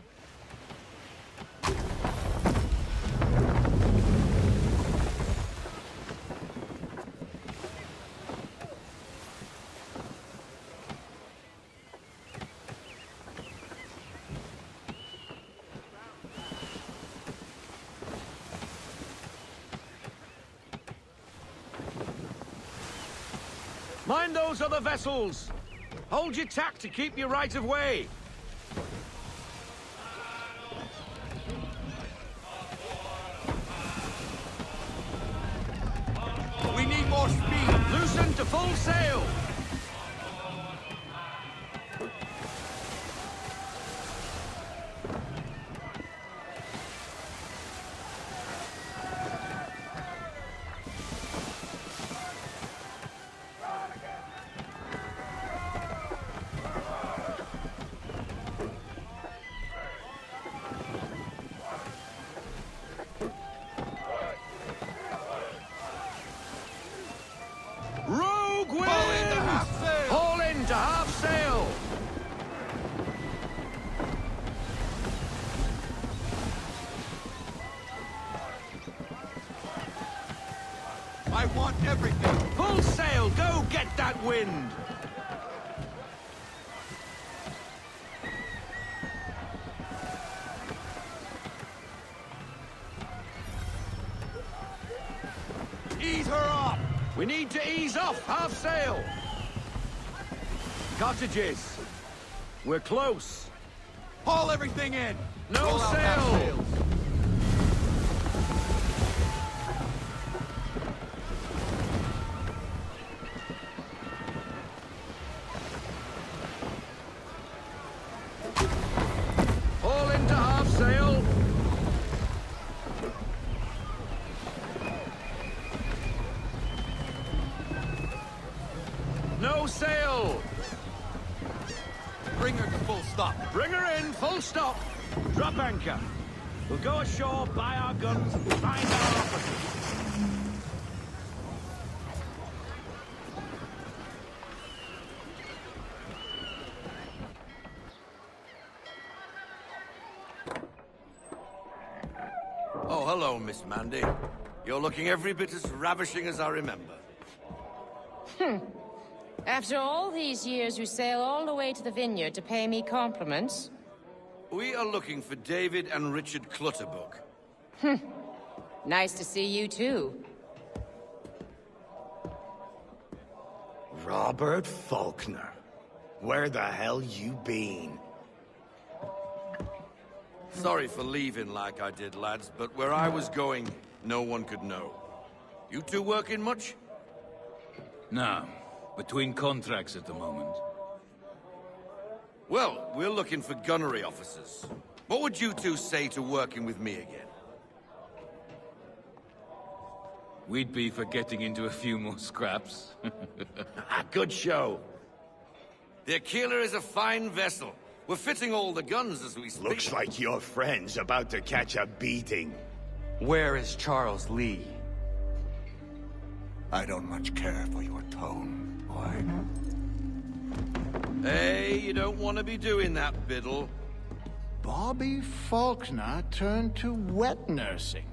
Speaker 18: Mind those other vessels! Hold your tack to keep your right of way! We need more speed! Loosen to full sail! Rogue wind! Haul in to half sail! I want everything! Full sail! Go get that wind! Ease her off! We need to ease off half sail! Cottages! We're close! Haul everything in! No sails! Haul into half sail! No sail! Bring her to full stop. Bring her in, full stop. Drop anchor. We'll go ashore, buy our guns, and find our officers. Oh, hello, Miss Mandy. You're looking every bit as ravishing as I remember.
Speaker 19: After all these years, you sail all the way to the vineyard to pay me compliments?
Speaker 3: We are looking for David and Richard Clutterbuck.
Speaker 19: Nice to see you, too.
Speaker 20: Robert Faulkner. Where the hell you been?
Speaker 3: Sorry for leaving like I did, lads, but where I was going, no one could know. You two working much?
Speaker 21: No. Between contracts at the moment.
Speaker 3: Well, we're looking for gunnery officers. What would you two say to working with me again?
Speaker 21: We'd be for getting into a few more scraps.
Speaker 20: Good show.
Speaker 3: The Aquila is a fine vessel. We're fitting all the guns as we speak.
Speaker 20: Looks like your friend's about to catch a beating.
Speaker 4: Where is Charles Lee?
Speaker 20: I don't much care for your tone, boy.
Speaker 3: Hey, you don't want to be doing that, Biddle.
Speaker 22: Bobby Faulkner turned to wet nursing.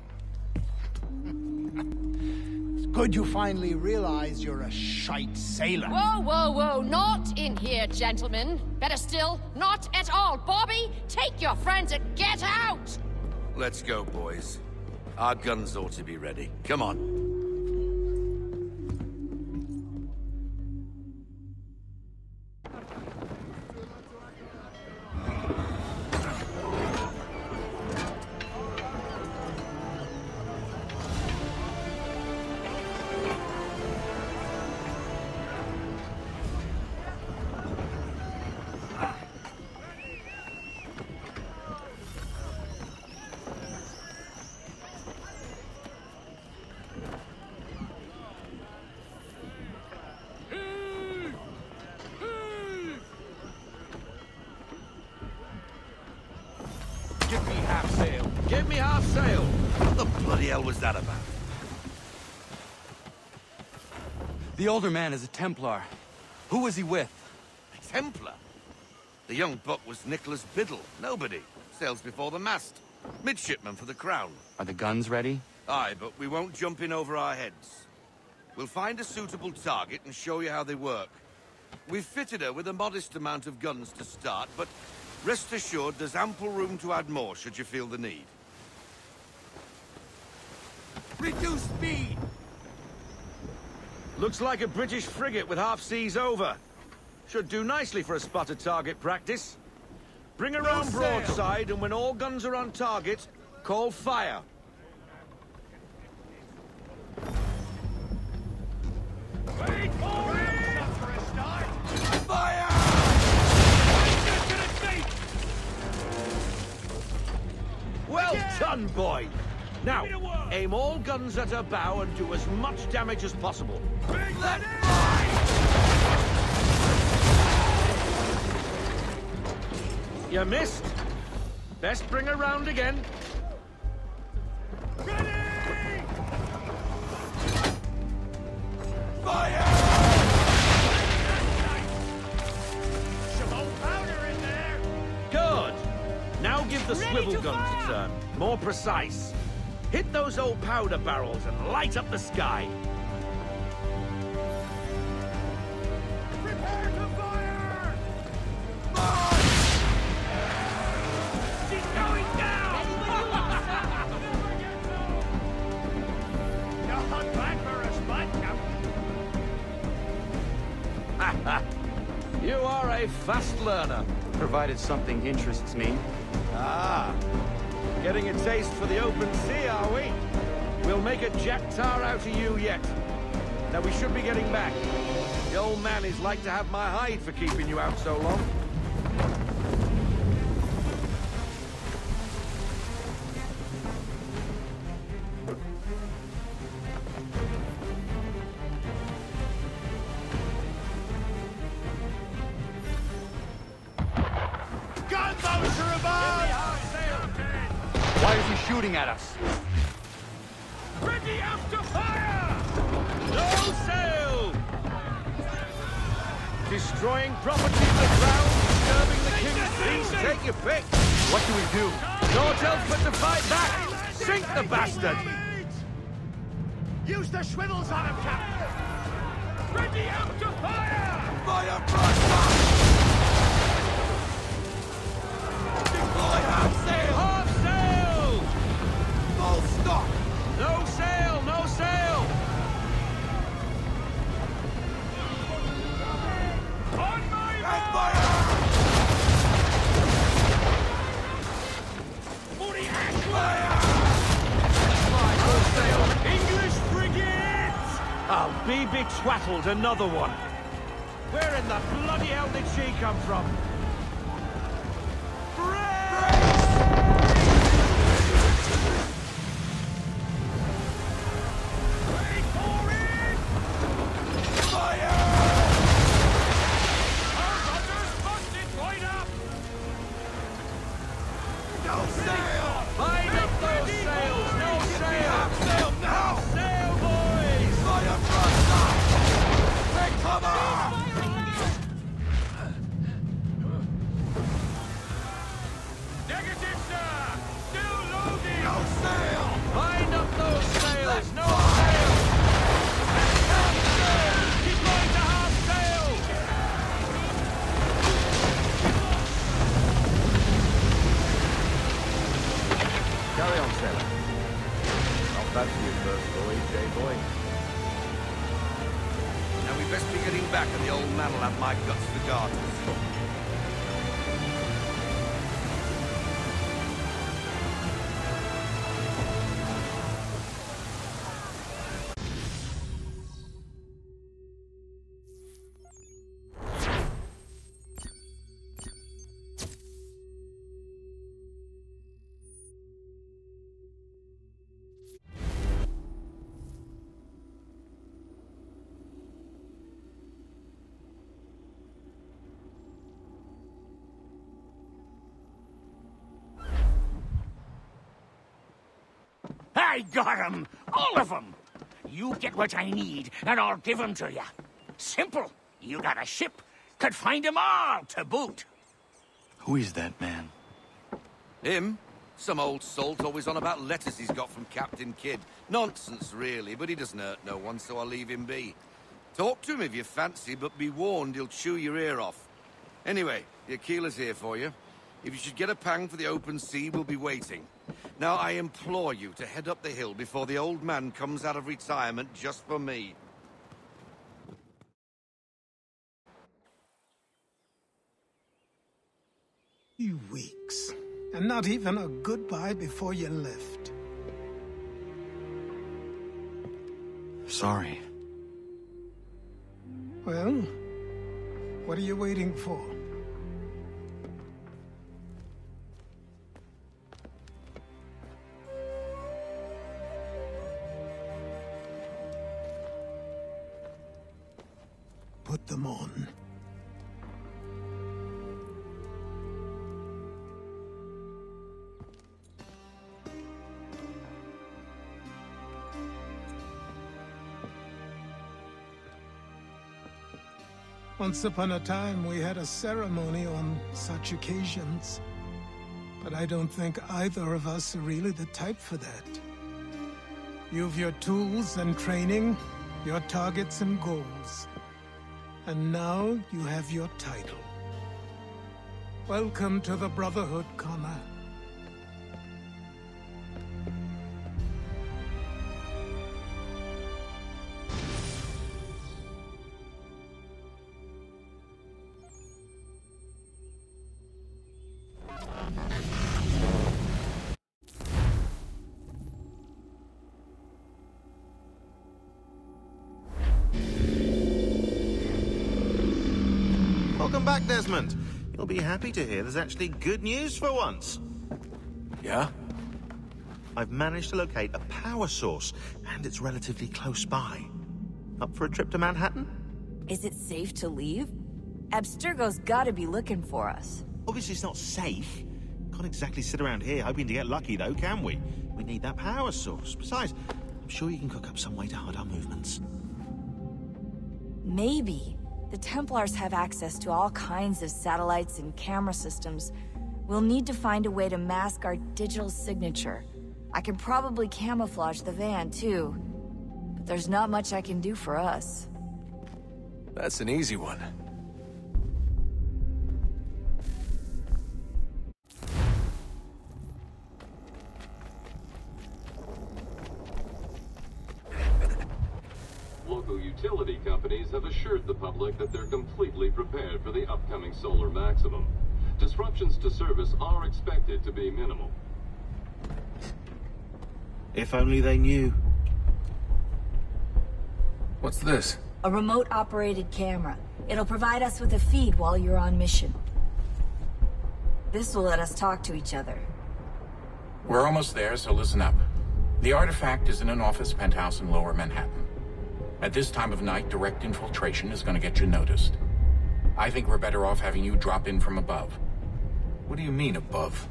Speaker 22: It's good you finally realize you're a shite sailor.
Speaker 19: Whoa, whoa, whoa, not in here, gentlemen. Better still, not at all. Bobby, take your friends and get out!
Speaker 3: Let's go, boys. Our guns ought to be ready. Come on.
Speaker 18: Give me half sail. Give me half sail.
Speaker 3: What the bloody hell was that about?
Speaker 4: The older man is a Templar. Who was he with?
Speaker 3: A Templar? The young buck was Nicholas Biddle. Nobody. Sails before the mast. Midshipman for the Crown.
Speaker 4: Are the guns ready?
Speaker 3: Aye, but we won't jump in over our heads. We'll find a suitable target and show you how they work. We've fitted her with a modest amount of guns to start, but rest assured there's ample room to add more should you feel the need.
Speaker 18: Reduce speed! Looks like a British frigate with half seas over. Should do nicely for a spotted target practice. Bring her round broadside, and when all guns are on target, call fire.
Speaker 9: Wait for it! For a start!
Speaker 18: Fire! Well done, boy! Now, aim all guns at her bow and do as much damage as possible. Let You missed. Best bring her round again.
Speaker 9: Ready!
Speaker 18: Fire!
Speaker 9: Some old powder in there!
Speaker 18: Good. Now give the swivel guns a turn. More precise. Hit those old powder barrels and light up the sky.
Speaker 9: Prepare to fire! She's going down! You're hung back for a spot, Captain.
Speaker 18: You are a fast learner.
Speaker 4: Provided something interests me.
Speaker 18: Ah. Getting a taste for the open sea, are we? We'll make a jack tar out of you yet. Now we should be getting back. The old man is like to have my hide for keeping you out so long.
Speaker 9: Gunboats are above!
Speaker 4: Why is he shooting at us?
Speaker 9: Ready up to fire!
Speaker 18: No sail! Destroying property of the crown, disturbing the king's peace, take your pick.
Speaker 4: What do we do?
Speaker 18: Naught else but to fight back! Sink the bastard!
Speaker 9: Use the swivels on him, Captain!
Speaker 18: Ready out to fire!
Speaker 3: Fire front! Deploy half sail!
Speaker 18: Half sail!
Speaker 3: Full stop!
Speaker 18: No sail! No sail! On my
Speaker 3: fire!
Speaker 18: Moody Ashland! Full sail! English frigate! I'll be betwattled, another one. Where in the bloody hell did she come from?
Speaker 16: I got 'em! All of 'em! You get what I need, and I'll give 'em to you. Simple. You got a ship. Could find 'em all to boot.
Speaker 4: Who is that man?
Speaker 3: Him? Some old salt always on about letters he's got from Captain Kidd. Nonsense, really, but he doesn't hurt no one, so I'll leave him be. Talk to him if you fancy, but be warned he'll chew your ear off. Anyway, the Aquila's here for you. If you should get a pang for the open sea, we'll be waiting. Now, I implore you to head up the hill before the old man comes out of retirement just for me.
Speaker 5: You weeks. And not even a goodbye before you left.
Speaker 4: Sorry.
Speaker 5: Well, what are you waiting for? Put them on. Once upon a time, we had a ceremony on such occasions. But I don't think either of us are really the type for that. You've your tools and training, your targets and goals. And now you have your title. Welcome to the Brotherhood, Connor.
Speaker 7: Welcome back, Desmond. You'll be happy to hear there's actually good news for once.
Speaker 20: Yeah?
Speaker 7: I've managed to locate a power source, and it's relatively close by. Up for a trip to Manhattan?
Speaker 8: Is it safe to leave? Abstergo's gotta be looking for us.
Speaker 7: Obviously it's not safe. Can't exactly sit around here hoping to get lucky, though, can we? We need that power source. Besides, I'm sure you can cook up some way to hide our movements.
Speaker 8: Maybe. The Templars have access to all kinds of satellites and camera systems. We'll need to find a way to mask our digital signature. I can probably camouflage the van, too. But there's not much I can do for us.
Speaker 1: That's an easy one.
Speaker 12: Local utility companies have assured the public that they're completely prepared for the upcoming solar maximum. Disruptions to service are expected to be minimal.
Speaker 7: If only they knew.
Speaker 1: What's this?
Speaker 8: A remote-operated camera. It'll provide us with a feed while you're on mission. This will let us talk to each other.
Speaker 23: We're almost there, so listen up. The artifact is in an office penthouse in Lower Manhattan. At this time of night, direct infiltration is going to get you noticed. I think we're better off having you drop in from above.
Speaker 1: What do you mean, above?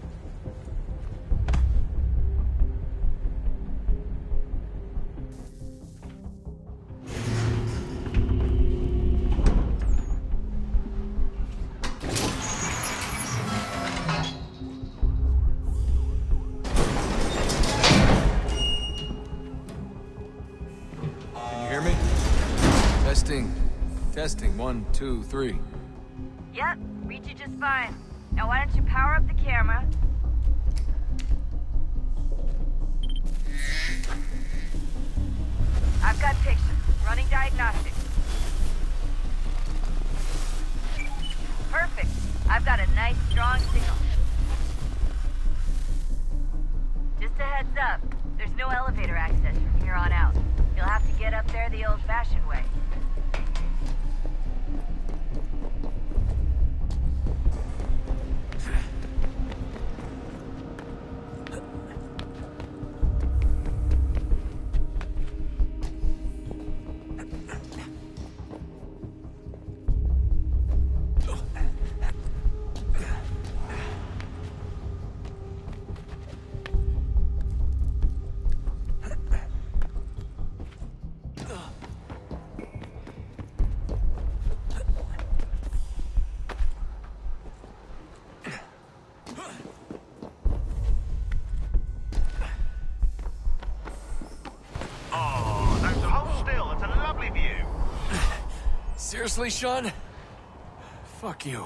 Speaker 1: Testing, 1, 2, 3.
Speaker 8: Yep, read you just fine. Now why don't you power up the camera? I've got pictures. Running diagnostics. Perfect. I've got a nice, strong signal. Just a heads up, there's no elevator access from here on out. You'll have to get up there the old-fashioned way.
Speaker 1: Seriously, Sean? Fuck you.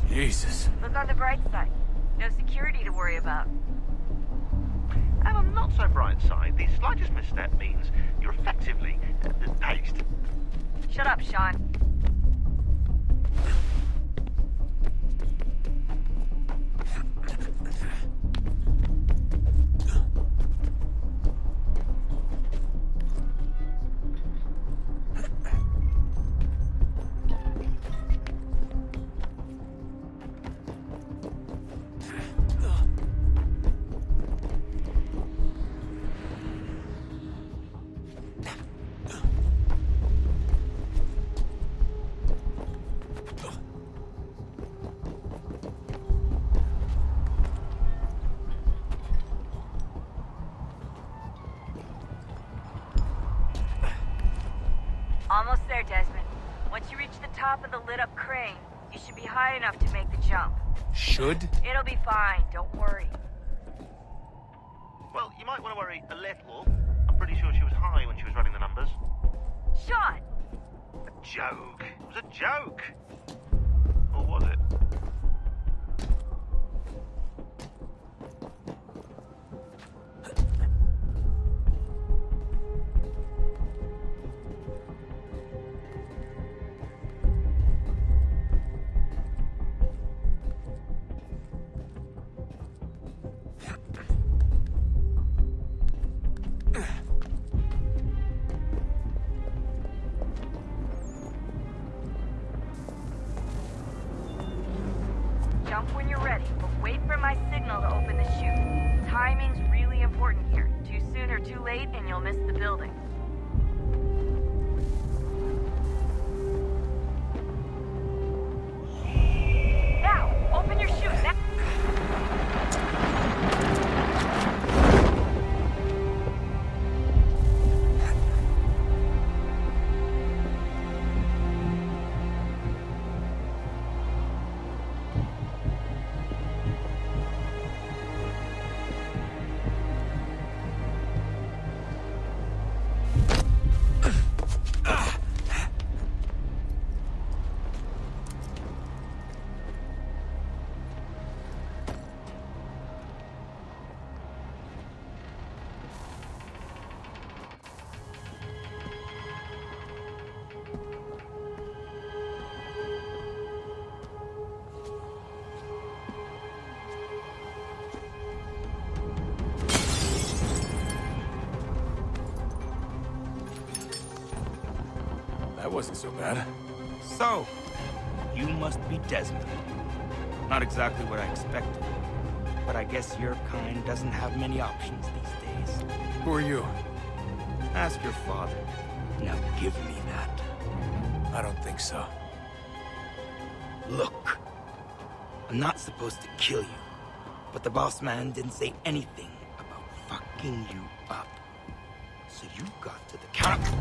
Speaker 1: Jesus.
Speaker 8: Look on the bright side. No security to worry about.
Speaker 7: And on the not so bright side, the slightest misstep means you're effectively paced.
Speaker 8: Shut up, Sean. Almost there, Desmond. Once you reach the top of the lit-up crane, you should be high enough to make the jump.
Speaker 23: Should?
Speaker 8: It'll be fine, don't worry.
Speaker 7: Well, you might want to worry a little. I'm pretty sure she was high when she was running the numbers.
Speaker 8: Sean!
Speaker 7: A joke. It was a joke. Or was it?
Speaker 8: Timing's really important here. Too soon or too late, and you'll miss the building. Now, open your chute. Now.
Speaker 1: That wasn't so bad.
Speaker 15: So, you must be Desmond. Not exactly what I expected. But I guess your kind doesn't have many options these days.
Speaker 1: Who are you?
Speaker 15: Ask your father. Now give me that.
Speaker 1: I don't think so.
Speaker 15: Look. I'm not supposed to kill you. But the boss man didn't say anything about fucking you up. So you got to the counter.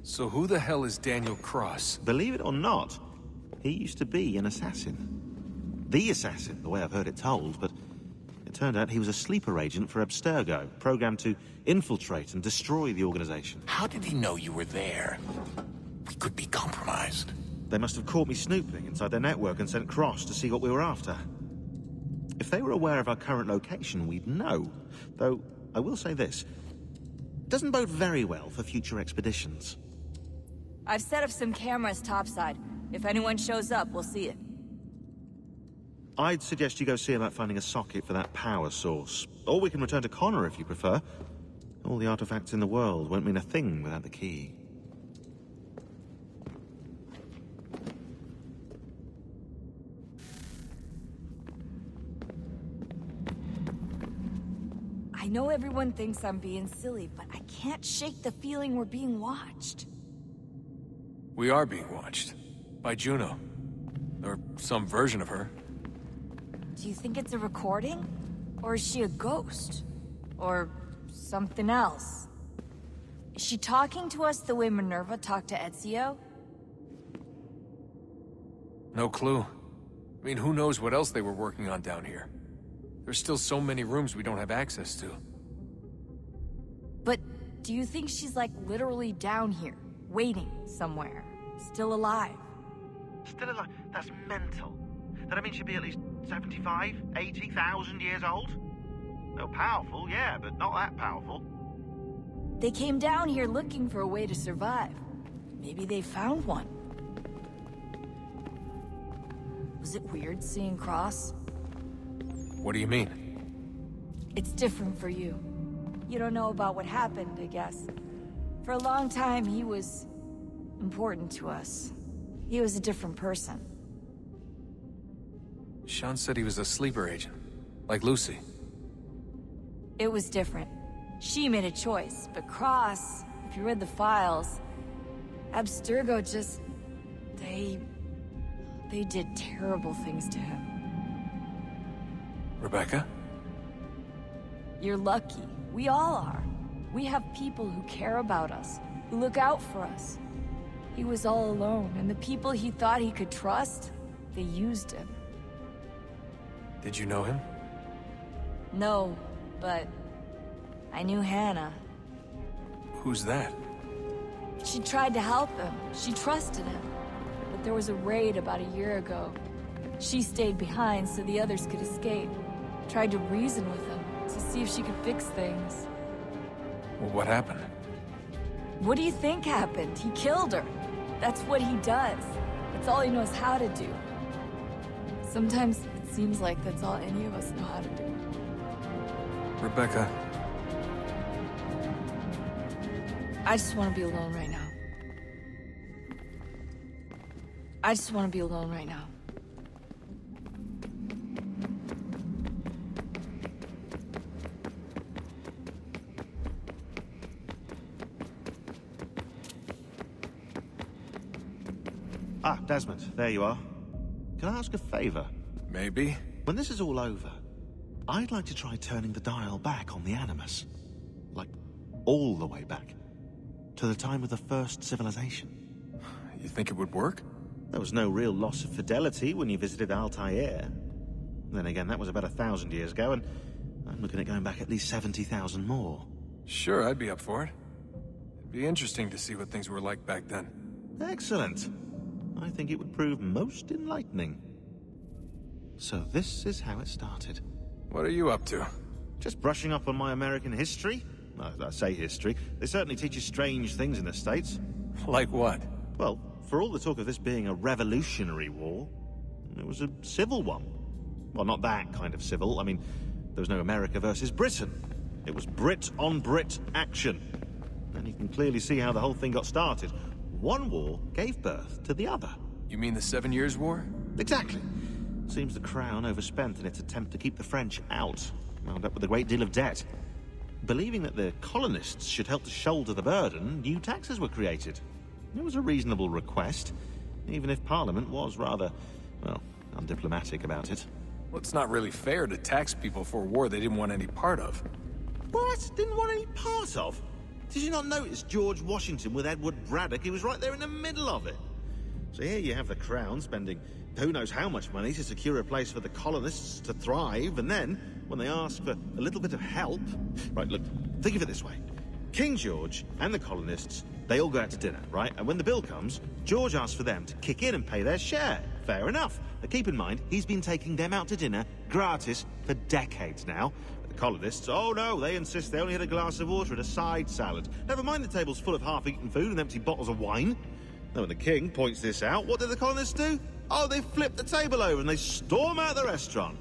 Speaker 1: So who the hell is Daniel Cross?
Speaker 7: Believe it or not, he used to be an assassin. The assassin, the way I've heard it told, but it turned out he was a sleeper agent for Abstergo, programmed to infiltrate and destroy the organization.
Speaker 23: How did he know you were there? We could be compromised.
Speaker 7: They must have caught me snooping inside their network and sent Cross to see what we were after. If they were aware of our current location, we'd know. Though, I will say this. It doesn't bode very well for future expeditions.
Speaker 8: I've set up some cameras topside. If anyone shows up, we'll see it.
Speaker 7: I'd suggest you go see about finding a socket for that power source. Or we can return to Connor if you prefer. All the artifacts in the world won't mean a thing without the key.
Speaker 8: I know everyone thinks I'm being silly, but I can't shake the feeling we're being watched.
Speaker 1: We are being watched. By Juno. Or some version of her.
Speaker 8: Do you think it's a recording? Or is she a ghost? Or something else? Is she talking to us the way Minerva talked to Ezio?
Speaker 1: No clue. I mean, who knows what else they were working on down here? There's still so many rooms we don't have access to.
Speaker 8: But do you think she's like literally down here, waiting somewhere, still alive?
Speaker 7: Still alive? That's mental. That means she'd be at least 75, 80,000 years old? No, powerful, yeah, but not that powerful.
Speaker 8: They came down here looking for a way to survive. Maybe they found one. Was it weird seeing Cross?
Speaker 1: What do you mean?
Speaker 8: It's different for you. You don't know about what happened, I guess. For a long time, he was important to us. He was a different person.
Speaker 1: Sean said he was a sleeper agent. Like Lucy.
Speaker 8: It was different. She made a choice, but Cross, if you read the files, Abstergo just... They did terrible things to him.
Speaker 1: Rebecca?
Speaker 8: You're lucky. We all are. We have people who care about us, who look out for us. He was all alone, and the people he thought he could trust, they used him.
Speaker 1: Did you know him?
Speaker 8: No, but I knew Hannah.
Speaker 1: Who's that?
Speaker 8: She tried to help him. She trusted him. But there was a raid about a year ago. She stayed behind so the others could escape. Tried to reason with him, to see if she could fix things.
Speaker 1: Well, what happened?
Speaker 8: What do you think happened? He killed her. That's what he does. That's all he knows how to do. Sometimes it seems like that's all any of us know how to do.
Speaker 1: Rebecca.
Speaker 8: I just want to be alone right now. I just want to be alone right now.
Speaker 7: Ah, Desmond, there you are. Can I ask a favor?
Speaker 1: Maybe.
Speaker 7: When this is all over, I'd like to try turning the dial back on the Animus. Like, all the way back. To the time of the first civilization.
Speaker 1: You think it would work?
Speaker 7: There was no real loss of fidelity when you visited Altair. Then again, that was about 1,000 years ago, and I'm looking at going back at least 70,000 more.
Speaker 1: Sure, I'd be up for it. It'd be interesting to see what things were like back then.
Speaker 7: Excellent. I think it would prove most enlightening. So this is how it started.
Speaker 1: What are you up to?
Speaker 7: Just brushing up on my American history. Well, I say history. They certainly teach you strange things in the States.
Speaker 1: Like what?
Speaker 7: Well, for all the talk of this being a revolutionary war, it was a civil one. Well, not that kind of civil. I mean, there was no America versus Britain. It was Brit on Brit action. And you can clearly see how the whole thing got started. One war gave birth to the other.
Speaker 1: You mean the 7 Years' War?
Speaker 7: Exactly. Seems the Crown overspent in its attempt to keep the French out, wound up with a great deal of debt. Believing that the colonists should help to shoulder the burden, new taxes were created. It was a reasonable request, even if Parliament was rather, well, undiplomatic about it.
Speaker 1: Well, it's not really fair to tax people for a war they didn't want any part of.
Speaker 7: What? Didn't want any part of? Did you not notice George Washington with Edward Braddock? He was right there in the middle of it. So here you have the Crown spending who knows how much money to secure a place for the colonists to thrive, and then, when they ask for a little bit of help... Right, look, think of it this way. King George and the colonists, they all go out to dinner, right? And when the bill comes, George asks for them to kick in and pay their share. Fair enough. But keep in mind, he's been taking them out to dinner gratis for decades now. The colonists, oh no, they insist they only had a glass of water and a side salad. Never mind the table's full of half-eaten food and empty bottles of wine. Then when the king points this out, what do the colonists do? Oh, they flip the table over and they storm out the restaurant.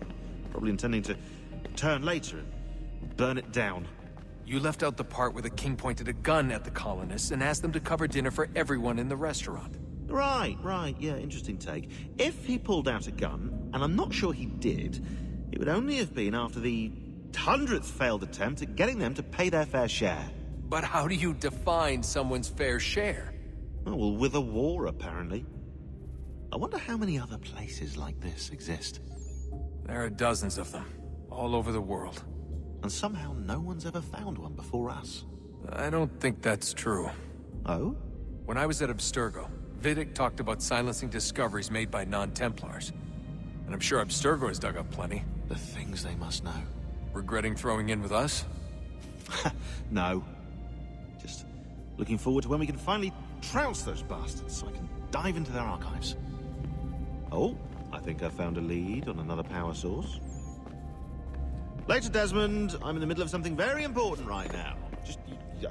Speaker 7: Probably intending to return later and burn it down.
Speaker 1: You left out the part where the king pointed a gun at the colonists and asked them to cover dinner for everyone in the restaurant.
Speaker 7: Right, yeah, interesting take. If he pulled out a gun, and I'm not sure he did, it would only have been after the 100th failed attempt at getting them to pay their fair share.
Speaker 1: But how do you define someone's fair share?
Speaker 7: Oh, well, with a war, apparently. I wonder how many other places like this exist.
Speaker 1: There are dozens of them, all over the world.
Speaker 7: And somehow no one's ever found one before us.
Speaker 1: I don't think that's true.
Speaker 7: Oh?
Speaker 1: When I was at Abstergo, Vidic talked about silencing discoveries made by non-Templars. And I'm sure Abstergo has dug up plenty.
Speaker 7: The things they must know.
Speaker 1: Regretting throwing in with us?
Speaker 7: No. Just looking forward to when we can finally trounce those bastards so I can dive into their archives. Oh, I think I found a lead on another power source. Later, Desmond. I'm in the middle of something very important right now. Just,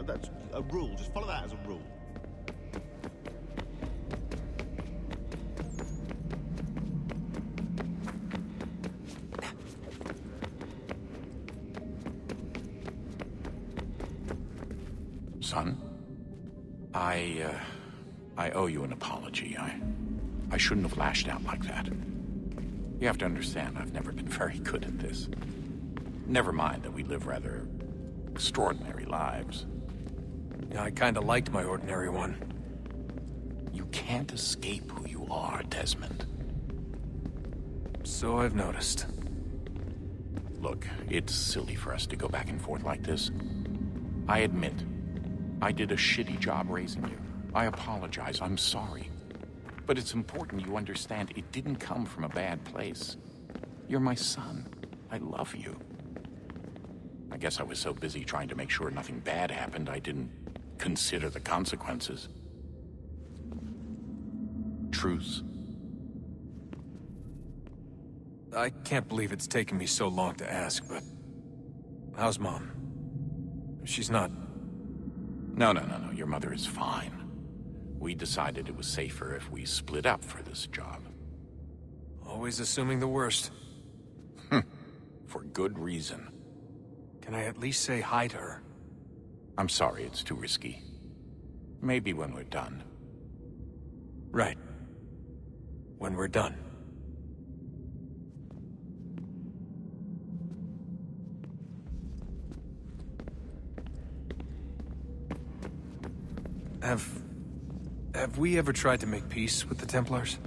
Speaker 7: that's a rule. Just follow that as a rule.
Speaker 23: Son, I owe you an apology. I shouldn't have lashed out like that. You have to understand, I've never been very good at this. Never mind that we live rather extraordinary lives.
Speaker 1: Yeah, I kinda liked my ordinary one.
Speaker 23: You can't escape who you are, Desmond.
Speaker 1: So I've noticed.
Speaker 23: Look, it's silly for us to go back and forth like this. I admit, I did a shitty job raising you. I apologize, I'm sorry. But it's important you understand it didn't come from a bad place. You're my son. I love you. I guess I was so busy trying to make sure nothing bad happened, I didn't consider the consequences. Truce.
Speaker 1: I can't believe it's taken me so long to ask, but... how's Mom? She's not...
Speaker 23: No. Your mother is fine. We decided it was safer if we split up for this job.
Speaker 1: Always assuming the worst.
Speaker 23: For good reason.
Speaker 1: Can I at least say hi to her?
Speaker 23: I'm sorry, it's too risky. Maybe when we're done.
Speaker 1: Right. When we're done. Have we ever tried to make peace with the Templars?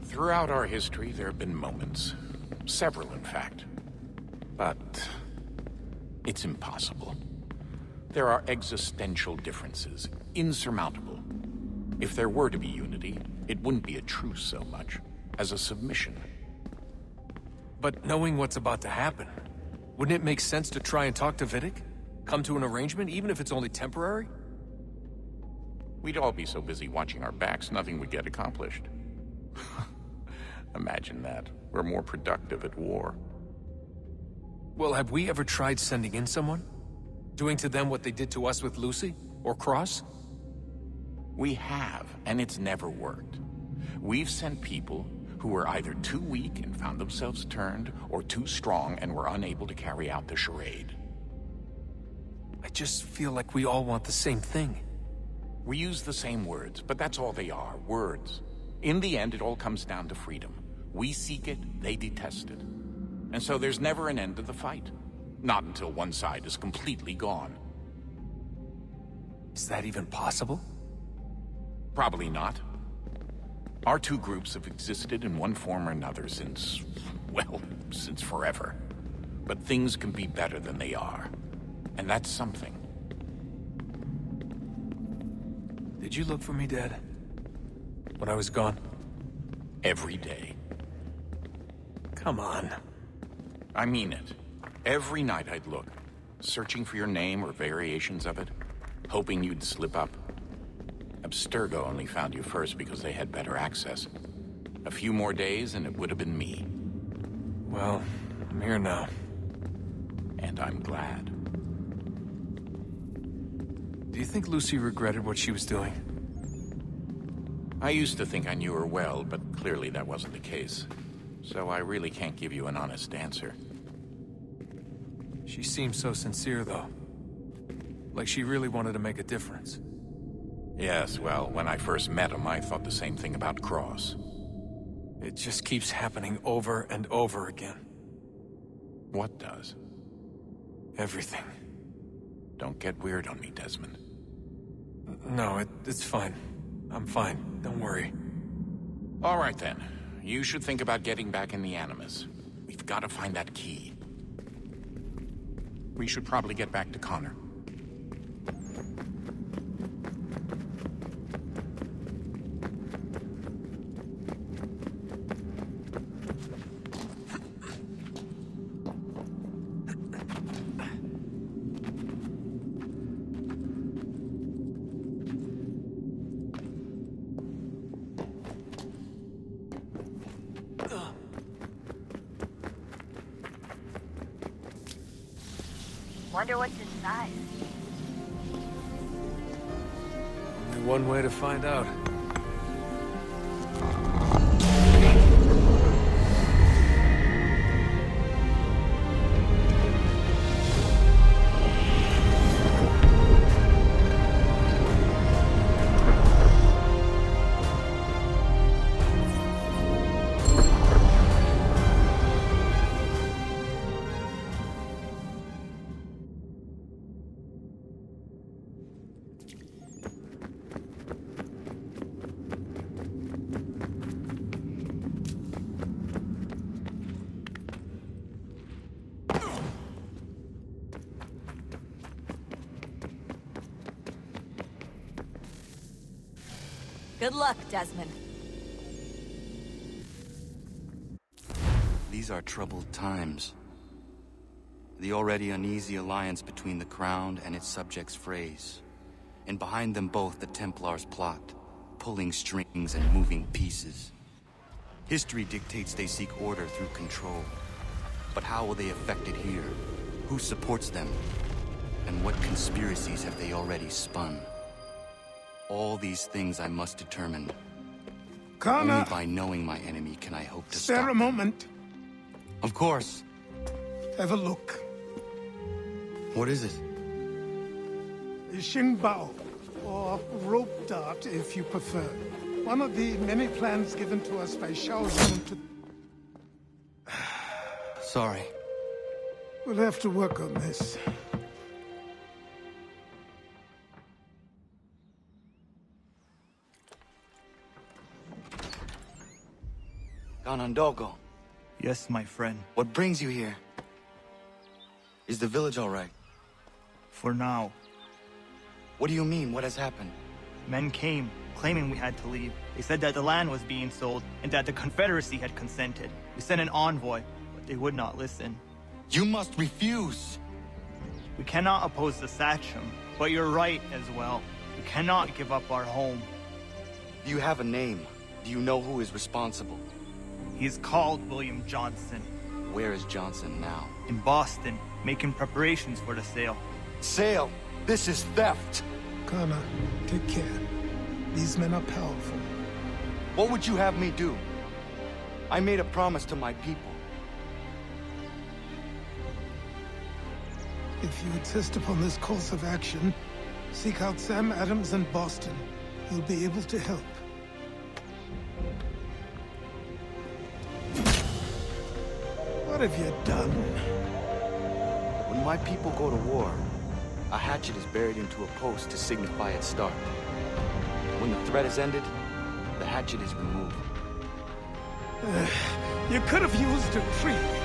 Speaker 23: Throughout our history, there have been moments. Several, in fact. But it's impossible. There are existential differences, insurmountable. If there were to be unity, it wouldn't be a truce so much as a submission.
Speaker 1: But knowing what's about to happen, wouldn't it make sense to try and talk to Vidic? Come to an arrangement, even if it's only temporary?
Speaker 23: We'd all be so busy watching our backs, nothing would get accomplished. Imagine that. We're more productive at war.
Speaker 1: Well, have we ever tried sending in someone? Doing to them what they did to us with Lucy? Or Cross?
Speaker 23: We have, and it's never worked. We've sent people who were either too weak and found themselves turned, or too strong and were unable to carry out the charade.
Speaker 1: I just feel like we all want the same thing.
Speaker 23: We use the same words, but that's all they are, words. In the end, it all comes down to freedom. We seek it, they detest it. And so there's never an end to the fight. Not until one side is completely gone.
Speaker 1: Is that even possible?
Speaker 23: Probably not. Our two groups have existed in one form or another since, well, since forever. But things can be better than they are. And that's something.
Speaker 1: Did you look for me, Dad? When I was gone?
Speaker 23: Every day.
Speaker 1: Come on.
Speaker 23: I mean it. Every night I'd look, searching for your name or variations of it, hoping you'd slip up. Abstergo only found you first because they had better access. A few more days and it would have been me.
Speaker 1: Well, I'm here now.
Speaker 23: And I'm glad.
Speaker 1: Do you think Lucy regretted what she was doing?
Speaker 23: I used to think I knew her well, but clearly that wasn't the case. So I really can't give you an honest answer.
Speaker 1: She seemed so sincere, though. Like she really wanted to make a difference.
Speaker 23: Yes, well, when I first met him, I thought the same thing about Cross.
Speaker 1: It just keeps happening over and over again.
Speaker 23: What does?
Speaker 1: Everything.
Speaker 23: Don't get weird on me, Desmond.
Speaker 1: No, it's fine. I'm fine. Don't worry.
Speaker 23: All right, then. You should think about getting back in the Animus. We've got to find that key. We should probably get back to Connor.
Speaker 8: Wonder what's inside.
Speaker 1: Only one way to find out.
Speaker 8: Good luck, Desmond.
Speaker 4: These are troubled times. The already uneasy alliance between the Crown and its subjects frays. And behind them both the Templars plot, pulling strings and moving pieces. History dictates they seek order through control. But how will they affect it here? Who supports them? And what conspiracies have they already spun? All these things I must determine.
Speaker 5: Connor!
Speaker 4: Only by knowing my enemy can I hope to
Speaker 5: Spare
Speaker 4: stop
Speaker 5: a moment.
Speaker 4: Of course.
Speaker 5: Have a look.
Speaker 4: What is it?
Speaker 5: The Xingbao. or rope dart if you prefer. One of the many plans given to us by Shao Zhong to...
Speaker 4: Sorry.
Speaker 5: We'll have to work on this.
Speaker 4: Ganondogo.
Speaker 6: Yes, my friend.
Speaker 4: What brings you here? Is the village all right?
Speaker 6: For now.
Speaker 4: What do you mean? What has happened?
Speaker 6: Men came, claiming we had to leave. They said that the land was being sold, and that the Confederacy had consented. We sent an envoy, but they would not listen.
Speaker 4: You must refuse!
Speaker 6: We cannot oppose the Sachem, but you're right as well. We cannot give up our home.
Speaker 4: Do you have a name? Do you know who is responsible?
Speaker 6: He is called William Johnson.
Speaker 4: Where is Johnson now?
Speaker 6: In Boston, making preparations for the sale.
Speaker 4: Sale? This is theft!
Speaker 5: Kana, take care. These men are powerful.
Speaker 4: What would you have me do? I made a promise to my people.
Speaker 5: If you insist upon this course of action, seek out Sam Adams in Boston. He'll be able to help. What have you done?
Speaker 4: When my people go to war, a hatchet is buried into a post to signify its start. When the threat is ended, the hatchet is removed.
Speaker 5: You could have used a tree.